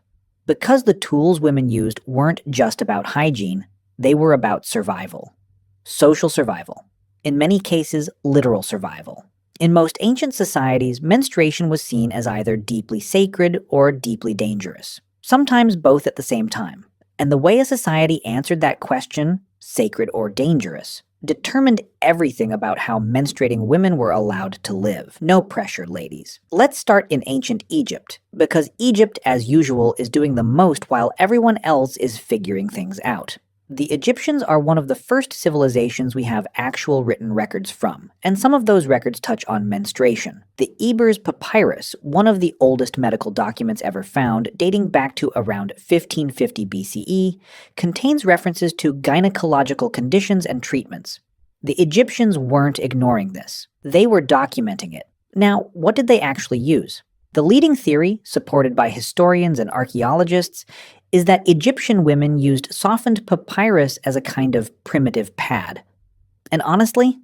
Because the tools women used weren't just about hygiene, they were about survival. Social survival. In many cases, literal survival. In most ancient societies, menstruation was seen as either deeply sacred or deeply dangerous, sometimes both at the same time. And the way a society answered that question, sacred or dangerous, determined everything about how menstruating women were allowed to live. No pressure, ladies. Let's start in ancient Egypt, because Egypt, as usual, is doing the most while everyone else is figuring things out. The Egyptians are one of the first civilizations we have actual written records from, and some of those records touch on menstruation. The Ebers Papyrus, one of the oldest medical documents ever found, dating back to around 1550 BCE, contains references to gynecological conditions and treatments. The Egyptians weren't ignoring this. They were documenting it. Now, what did they actually use? The leading theory, supported by historians and archaeologists, is that Egyptian women used softened papyrus as a kind of primitive pad. And honestly,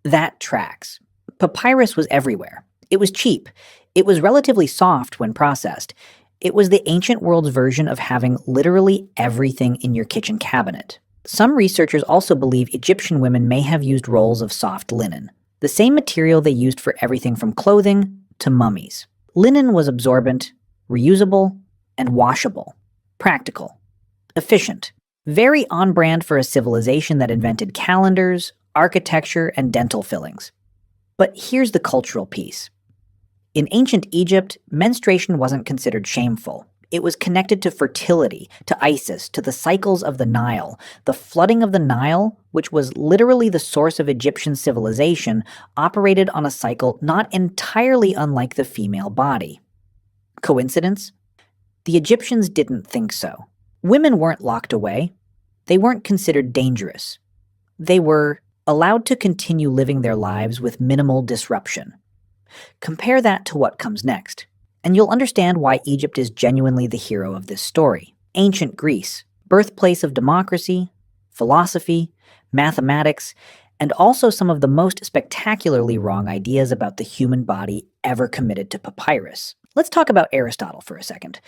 that tracks. Papyrus was everywhere. It was cheap. It was relatively soft when processed. It was the ancient world's version of having literally everything in your kitchen cabinet. Some researchers also believe Egyptian women may have used rolls of soft linen, the same material they used for everything from clothing to mummies. Linen was absorbent, reusable, and washable. Practical. Efficient. Very on-brand for a civilization that invented calendars, architecture, and dental fillings. But here's the cultural piece. In ancient Egypt, menstruation wasn't considered shameful. It was connected to fertility, to Isis, to the cycles of the Nile. The flooding of the Nile, which was literally the source of Egyptian civilization, operated on a cycle not entirely unlike the female body. Coincidence? The Egyptians didn't think so. Women weren't locked away. They weren't considered dangerous. They were allowed to continue living their lives with minimal disruption. Compare that to what comes next, and you'll understand why Egypt is genuinely the hero of this story. Ancient Greece, birthplace of democracy, philosophy, mathematics, and also some of the most spectacularly wrong ideas about the human body ever committed to papyrus. Let's talk about Aristotle for a second,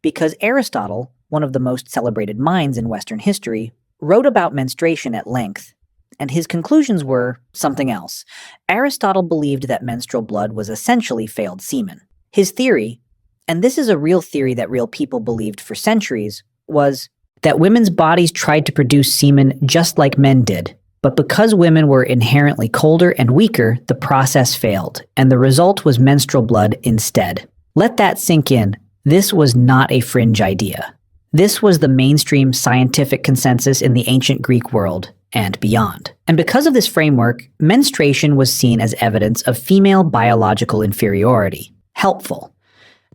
because Aristotle, one of the most celebrated minds in Western history, wrote about menstruation at length, and his conclusions were something else. Aristotle believed that menstrual blood was essentially failed semen. His theory, and this is a real theory that real people believed for centuries, was that women's bodies tried to produce semen just like men did, but because women were inherently colder and weaker, the process failed, and the result was menstrual blood instead. Let that sink in. This was not a fringe idea. This was the mainstream scientific consensus in the ancient Greek world and beyond. And because of this framework, menstruation was seen as evidence of female biological inferiority. Helpful.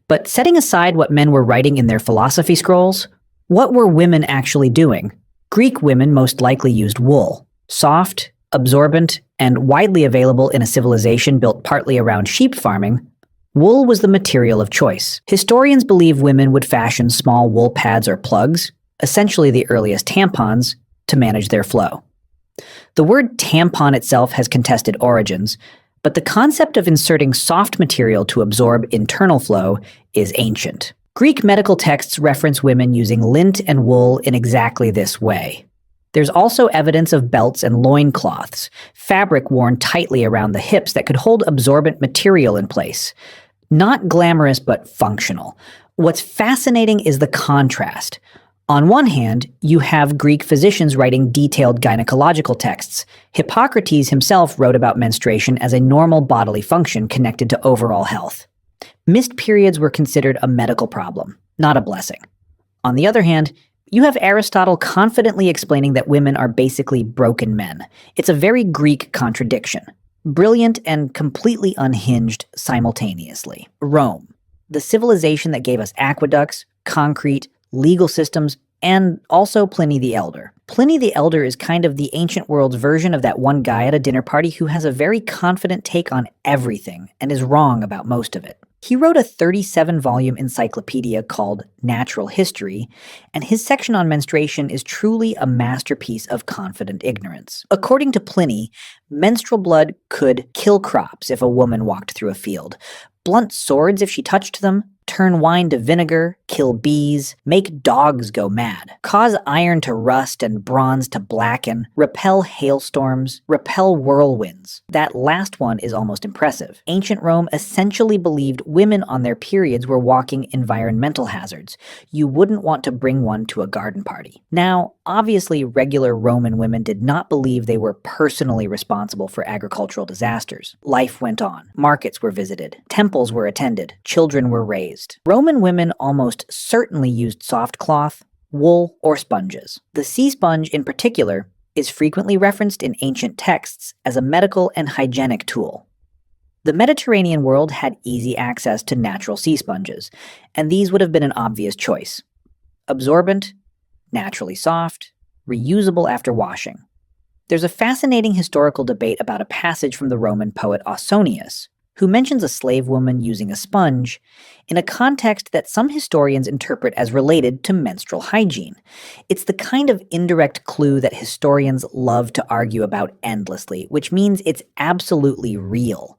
But setting aside what men were writing in their philosophy scrolls, what were women actually doing? Greek women most likely used wool. Soft, absorbent, and widely available in a civilization built partly around sheep farming, wool was the material of choice. Historians believe women would fashion small wool pads or plugs, essentially the earliest tampons, to manage their flow. The word tampon itself has contested origins, but the concept of inserting soft material to absorb internal flow is ancient. Greek medical texts reference women using lint and wool in exactly this way. There's also evidence of belts and loincloths, fabric worn tightly around the hips that could hold absorbent material in place. Not glamorous, but functional. What's fascinating is the contrast. On one hand, you have Greek physicians writing detailed gynecological texts. Hippocrates himself wrote about menstruation as a normal bodily function connected to overall health. Missed periods were considered a medical problem, not a blessing. On the other hand, you have Aristotle confidently explaining that women are basically broken men. It's a very Greek contradiction. Brilliant and completely unhinged simultaneously. Rome, the civilization that gave us aqueducts, concrete, legal systems, and also Pliny the Elder. Pliny the Elder is kind of the ancient world's version of that one guy at a dinner party who has a very confident take on everything and is wrong about most of it. He wrote a 37-volume encyclopedia called Natural History, and his section on menstruation is truly a masterpiece of confident ignorance. According to Pliny, menstrual blood could kill crops if a woman walked through a field, blunt swords if she touched them, turn wine to vinegar, kill bees, make dogs go mad, cause iron to rust and bronze to blacken, repel hailstorms, repel whirlwinds. That last one is almost impressive. Ancient Rome essentially believed women on their periods were walking environmental hazards. You wouldn't want to bring one to a garden party. Now, obviously, regular Roman women did not believe they were personally responsible for agricultural disasters. Life went on. Markets were visited. Temples were attended. Children were raised. Roman women almost certainly used soft cloth, wool, or sponges. The sea sponge, in particular, is frequently referenced in ancient texts as a medical and hygienic tool. The Mediterranean world had easy access to natural sea sponges, and these would have been an obvious choice. Absorbent, naturally soft, reusable after washing. There's a fascinating historical debate about a passage from the Roman poet Ausonius, who mentions a slave woman using a sponge in a context that some historians interpret as related to menstrual hygiene. It's the kind of indirect clue that historians love to argue about endlessly, which means it's absolutely real.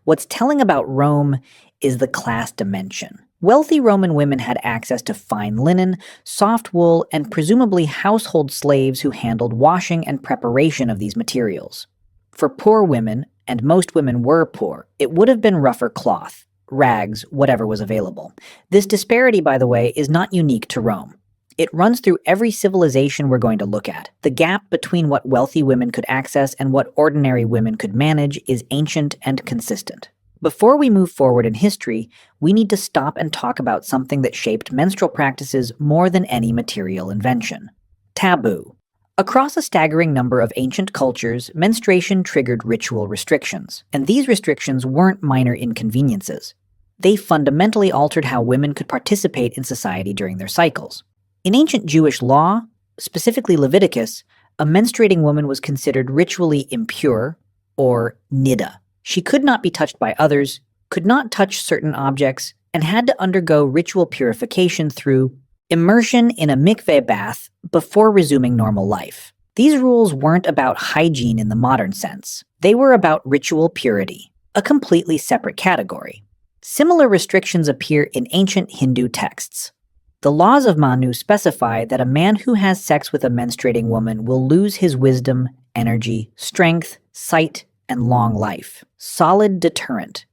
What's telling about Rome is the class dimension. Wealthy Roman women had access to fine linen, soft wool, and presumably household slaves who handled washing and preparation of these materials. For poor women, and most women were poor, it would have been rougher cloth, rags, whatever was available. This disparity, by the way, is not unique to Rome. It runs through every civilization we're going to look at. The gap between what wealthy women could access and what ordinary women could manage is ancient and consistent. Before we move forward in history, we need to stop and talk about something that shaped menstrual practices more than any material invention: taboo. Across a staggering number of ancient cultures, menstruation triggered ritual restrictions, and these restrictions weren't minor inconveniences. They fundamentally altered how women could participate in society during their cycles. In ancient Jewish law, specifically Leviticus, a menstruating woman was considered ritually impure, or niddah. She could not be touched by others, could not touch certain objects, and had to undergo ritual purification through immersion in a mikveh bath before resuming normal life. These rules weren't about hygiene in the modern sense. They were about ritual purity, a completely separate category. Similar restrictions appear in ancient Hindu texts. The laws of Manu specify that a man who has sex with a menstruating woman will lose his wisdom, energy, strength, sight, and long life. Solid deterrent.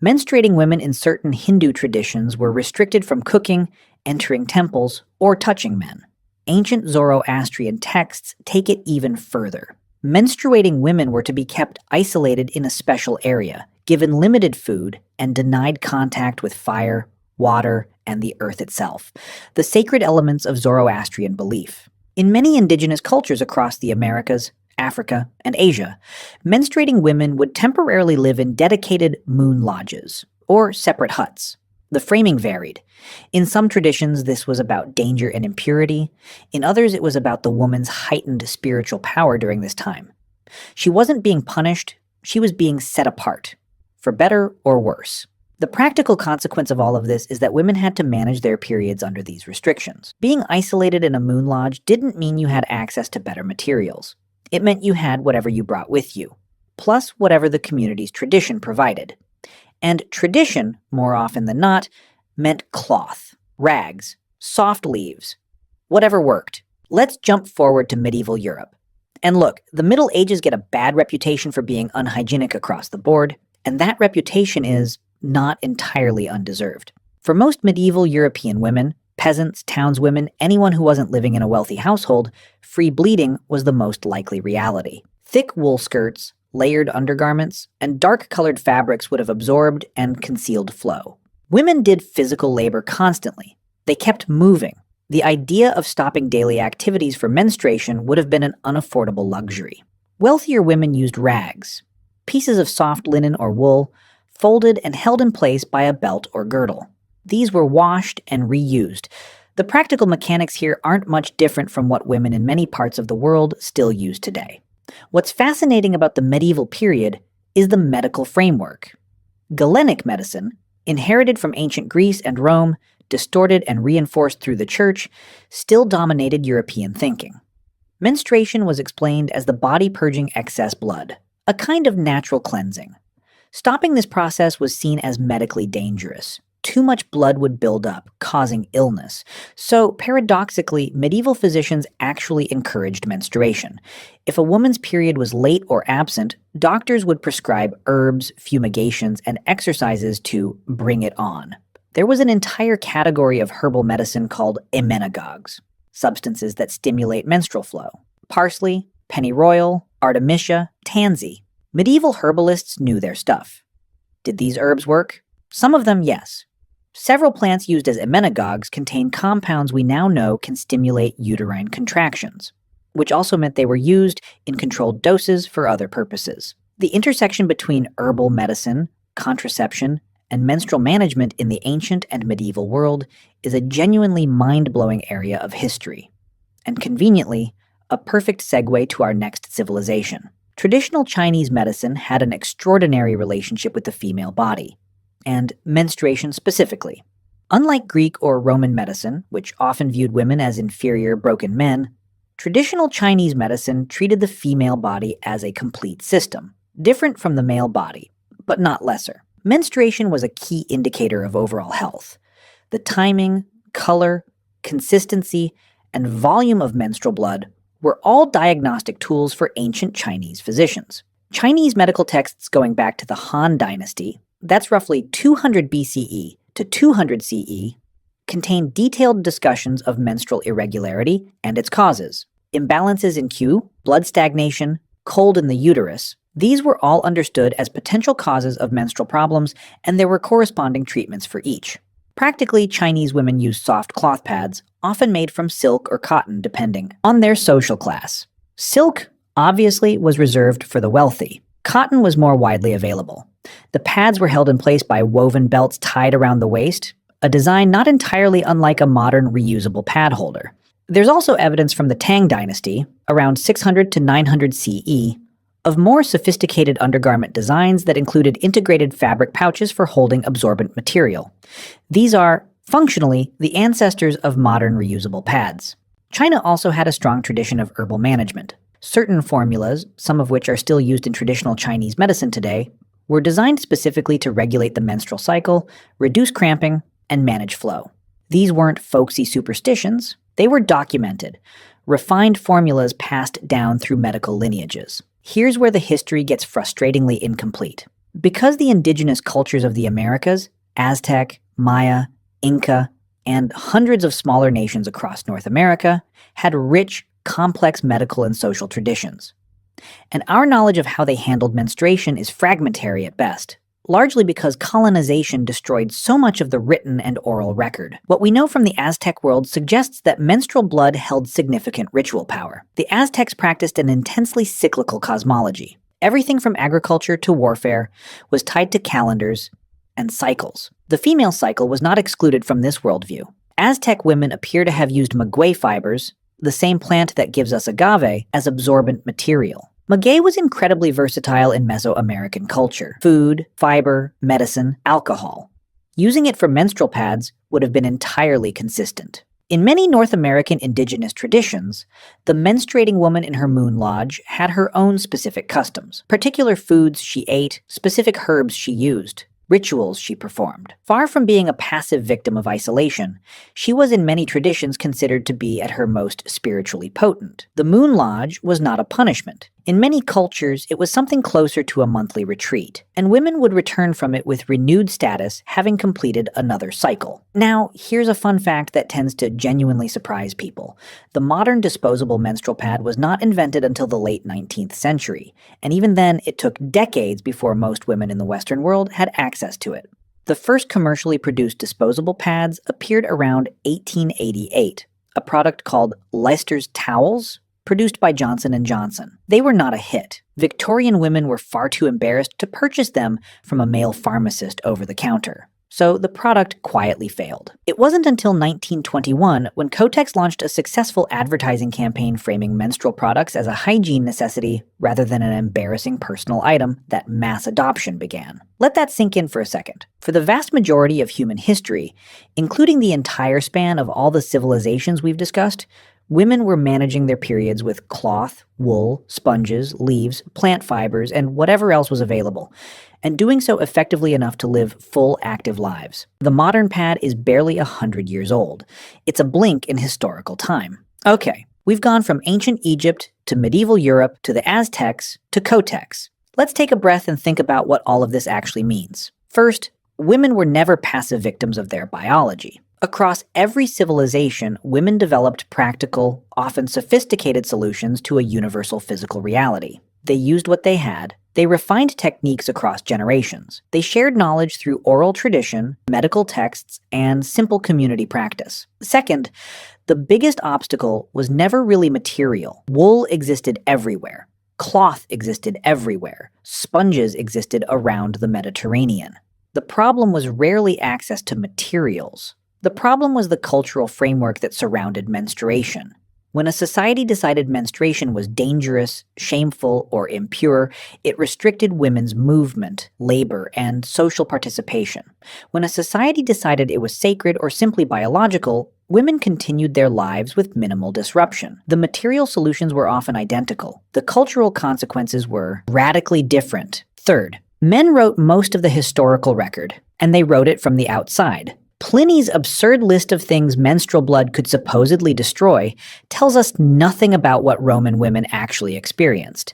Menstruating women in certain Hindu traditions were restricted from cooking, entering temples, or touching men. Ancient Zoroastrian texts take it even further. Menstruating women were to be kept isolated in a special area, given limited food, and denied contact with fire, water, and the earth itself, the sacred elements of Zoroastrian belief. In many indigenous cultures across the Americas, Africa, and Asia, menstruating women would temporarily live in dedicated moon lodges, or separate huts. The framing varied. In some traditions, this was about danger and impurity. In others, it was about the woman's heightened spiritual power during this time. She wasn't being punished, she was being set apart, for better or worse. The practical consequence of all of this is that women had to manage their periods under these restrictions. Being isolated in a moon lodge didn't mean you had access to better materials. It meant you had whatever you brought with you, plus whatever the community's tradition provided. And tradition, more often than not, meant cloth, rags, soft leaves, whatever worked. Let's jump forward to medieval Europe. And look, the Middle Ages get a bad reputation for being unhygienic across the board, and that reputation is not entirely undeserved. For most medieval European women, peasants, townswomen, anyone who wasn't living in a wealthy household, free bleeding was the most likely reality. Thick wool skirts, layered undergarments, and dark-colored fabrics would have absorbed and concealed flow. Women did physical labor constantly. They kept moving. The idea of stopping daily activities for menstruation would have been an unaffordable luxury. Wealthier women used rags, pieces of soft linen or wool, folded and held in place by a belt or girdle. These were washed and reused. The practical mechanics here aren't much different from what women in many parts of the world still use today. What's fascinating about the medieval period is the medical framework. Galenic medicine, inherited from ancient Greece and Rome, distorted and reinforced through the church, still dominated European thinking. Menstruation was explained as the body purging excess blood, a kind of natural cleansing. Stopping this process was seen as medically dangerous. Too much blood would build up, causing illness. So, paradoxically, medieval physicians actually encouraged menstruation. If a woman's period was late or absent, doctors would prescribe herbs, fumigations, and exercises to bring it on. There was an entire category of herbal medicine called emmenagogues, substances that stimulate menstrual flow. Parsley, pennyroyal, artemisia, tansy. Medieval herbalists knew their stuff. Did these herbs work? Some of them, yes. Several plants used as emmenagogues contain compounds we now know can stimulate uterine contractions, which also meant they were used in controlled doses for other purposes. The intersection between herbal medicine, contraception, and menstrual management in the ancient and medieval world is a genuinely mind-blowing area of history, and conveniently, a perfect segue to our next civilization. Traditional Chinese medicine had an extraordinary relationship with the female body, and menstruation specifically. Unlike Greek or Roman medicine, which often viewed women as inferior, broken men, traditional Chinese medicine treated the female body as a complete system, different from the male body, but not lesser. Menstruation was a key indicator of overall health. The timing, color, consistency, and volume of menstrual blood were all diagnostic tools for ancient Chinese physicians. Chinese medical texts going back to the Han Dynasty, that's roughly 200 BCE to 200 CE, contain detailed discussions of menstrual irregularity and its causes. Imbalances in Qi, blood stagnation, cold in the uterus, these were all understood as potential causes of menstrual problems, and there were corresponding treatments for each. Practically, Chinese women used soft cloth pads, often made from silk or cotton depending on their social class. Silk, obviously, was reserved for the wealthy. Cotton was more widely available. The pads were held in place by woven belts tied around the waist, a design not entirely unlike a modern reusable pad holder. There's also evidence from the Tang Dynasty, around 600 to 900 CE, of more sophisticated undergarment designs that included integrated fabric pouches for holding absorbent material. These are, functionally, the ancestors of modern reusable pads. China also had a strong tradition of herbal management. Certain formulas, some of which are still used in traditional Chinese medicine today, were designed specifically to regulate the menstrual cycle, reduce cramping, and manage flow. These weren't folksy superstitions, they were documented, refined formulas passed down through medical lineages. Here's where the history gets frustratingly incomplete. Because the indigenous cultures of the Americas, Aztec, Maya, Inca, and hundreds of smaller nations across North America, had rich, complex medical and social traditions. And our knowledge of how they handled menstruation is fragmentary at best, largely because colonization destroyed so much of the written and oral record. What we know from the Aztec world suggests that menstrual blood held significant ritual power. The Aztecs practiced an intensely cyclical cosmology. Everything from agriculture to warfare was tied to calendars and cycles. The female cycle was not excluded from this worldview. Aztec women appear to have used maguey fibers, the same plant that gives us agave, as absorbent material. Maguey was incredibly versatile in Mesoamerican culture: food, fiber, medicine, alcohol. Using it for menstrual pads would have been entirely consistent. In many North American indigenous traditions, the menstruating woman in her moon lodge had her own specific customs, particular foods she ate, specific herbs she used, rituals she performed. Far from being a passive victim of isolation, she was in many traditions considered to be at her most spiritually potent. The Moon Lodge was not a punishment. In many cultures, it was something closer to a monthly retreat, and women would return from it with renewed status, having completed another cycle. Now, here's a fun fact that tends to genuinely surprise people. The modern disposable menstrual pad was not invented until the late 19th century, and even then, it took decades before most women in the Western world had access to it. The first commercially produced disposable pads appeared around 1888, a product called Leicester's Towels, produced by Johnson & Johnson. They were not a hit. Victorian women were far too embarrassed to purchase them from a male pharmacist over the counter. So the product quietly failed. It wasn't until 1921 when Kotex launched a successful advertising campaign framing menstrual products as a hygiene necessity rather than an embarrassing personal item that mass adoption began. Let that sink in for a second. For the vast majority of human history, including the entire span of all the civilizations we've discussed, women were managing their periods with cloth, wool, sponges, leaves, plant fibers, and whatever else was available, and doing so effectively enough to live full, active lives. The modern pad is barely 100 years old. It's a blink in historical time. Okay, we've gone from ancient Egypt to medieval Europe to the Aztecs to Kotex. Let's take a breath and think about what all of this actually means. First, women were never passive victims of their biology. Across every civilization, women developed practical, often sophisticated solutions to a universal physical reality. They used what they had. They refined techniques across generations. They shared knowledge through oral tradition, medical texts, and simple community practice. Second, the biggest obstacle was never really material. Wool existed everywhere. Cloth existed everywhere. Sponges existed around the Mediterranean. The problem was rarely access to materials. The problem was the cultural framework that surrounded menstruation. When a society decided menstruation was dangerous, shameful, or impure, it restricted women's movement, labor, and social participation. When a society decided it was sacred or simply biological, women continued their lives with minimal disruption. The material solutions were often identical. The cultural consequences were radically different. Third, men wrote most of the historical record, and they wrote it from the outside. Pliny's absurd list of things menstrual blood could supposedly destroy tells us nothing about what Roman women actually experienced.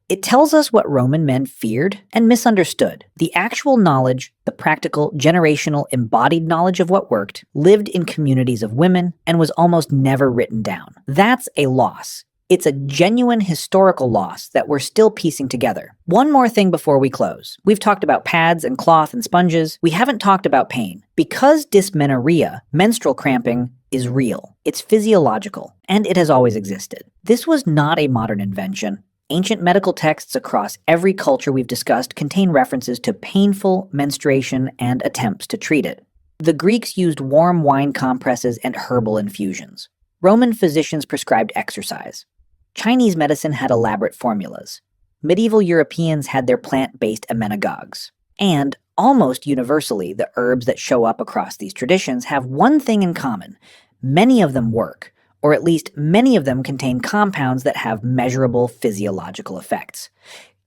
It tells us what Roman men feared and misunderstood. The actual knowledge, the practical, generational, embodied knowledge of what worked, lived in communities of women and was almost never written down. That's a loss. It's a genuine historical loss that we're still piecing together. One more thing before we close. We've talked about pads and cloth and sponges. We haven't talked about pain. Because dysmenorrhea, menstrual cramping, is real. It's physiological, and it has always existed. This was not a modern invention. Ancient medical texts across every culture we've discussed contain references to painful menstruation and attempts to treat it. The Greeks used warm wine compresses and herbal infusions. Roman physicians prescribed exercise. Chinese medicine had elaborate formulas. Medieval Europeans had their plant-based emmenagogues. And, almost universally, the herbs that show up across these traditions have one thing in common. Many of them work, or at least many of them contain compounds that have measurable physiological effects.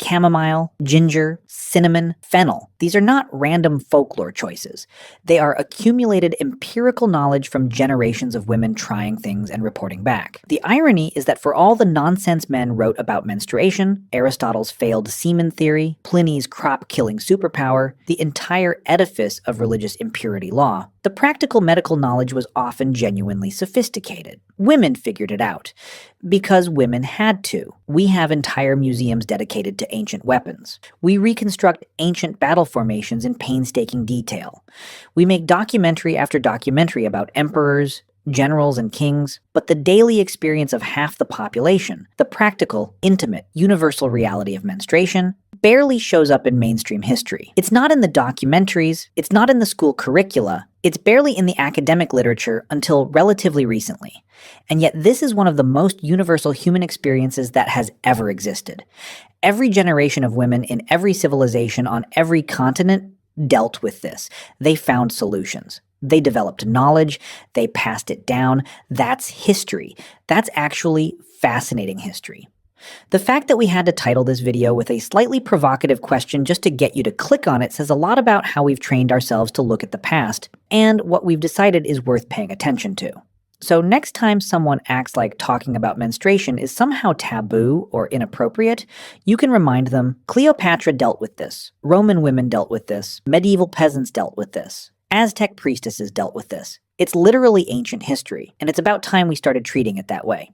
chamomile, ginger, cinnamon, fennel. These are not random folklore choices. They are accumulated empirical knowledge from generations of women trying things and reporting back. The irony is that for all the nonsense men wrote about menstruation, Aristotle's failed semen theory, Pliny's crop-killing superpower, the entire edifice of religious impurity law, the practical medical knowledge was often genuinely sophisticated. Women figured it out. Because women had to. We have entire museums dedicated to ancient weapons. We reconstruct ancient battle formations in painstaking detail. We make documentary after documentary about emperors, generals, and kings, but the daily experience of half the population, the practical, intimate, universal reality of menstruation, barely shows up in mainstream history. It's not in the documentaries, it's not in the school curricula, it's barely in the academic literature until relatively recently. And yet this is one of the most universal human experiences that has ever existed. Every generation of women in every civilization on every continent dealt with this. They found solutions. They developed knowledge. They passed it down. That's history. That's actually fascinating history. The fact that we had to title this video with a slightly provocative question just to get you to click on it says a lot about how we've trained ourselves to look at the past and what we've decided is worth paying attention to. So next time someone acts like talking about menstruation is somehow taboo or inappropriate, you can remind them, Cleopatra dealt with this, Roman women dealt with this, medieval peasants dealt with this, Aztec priestesses dealt with this. It's literally ancient history, and it's about time we started treating it that way.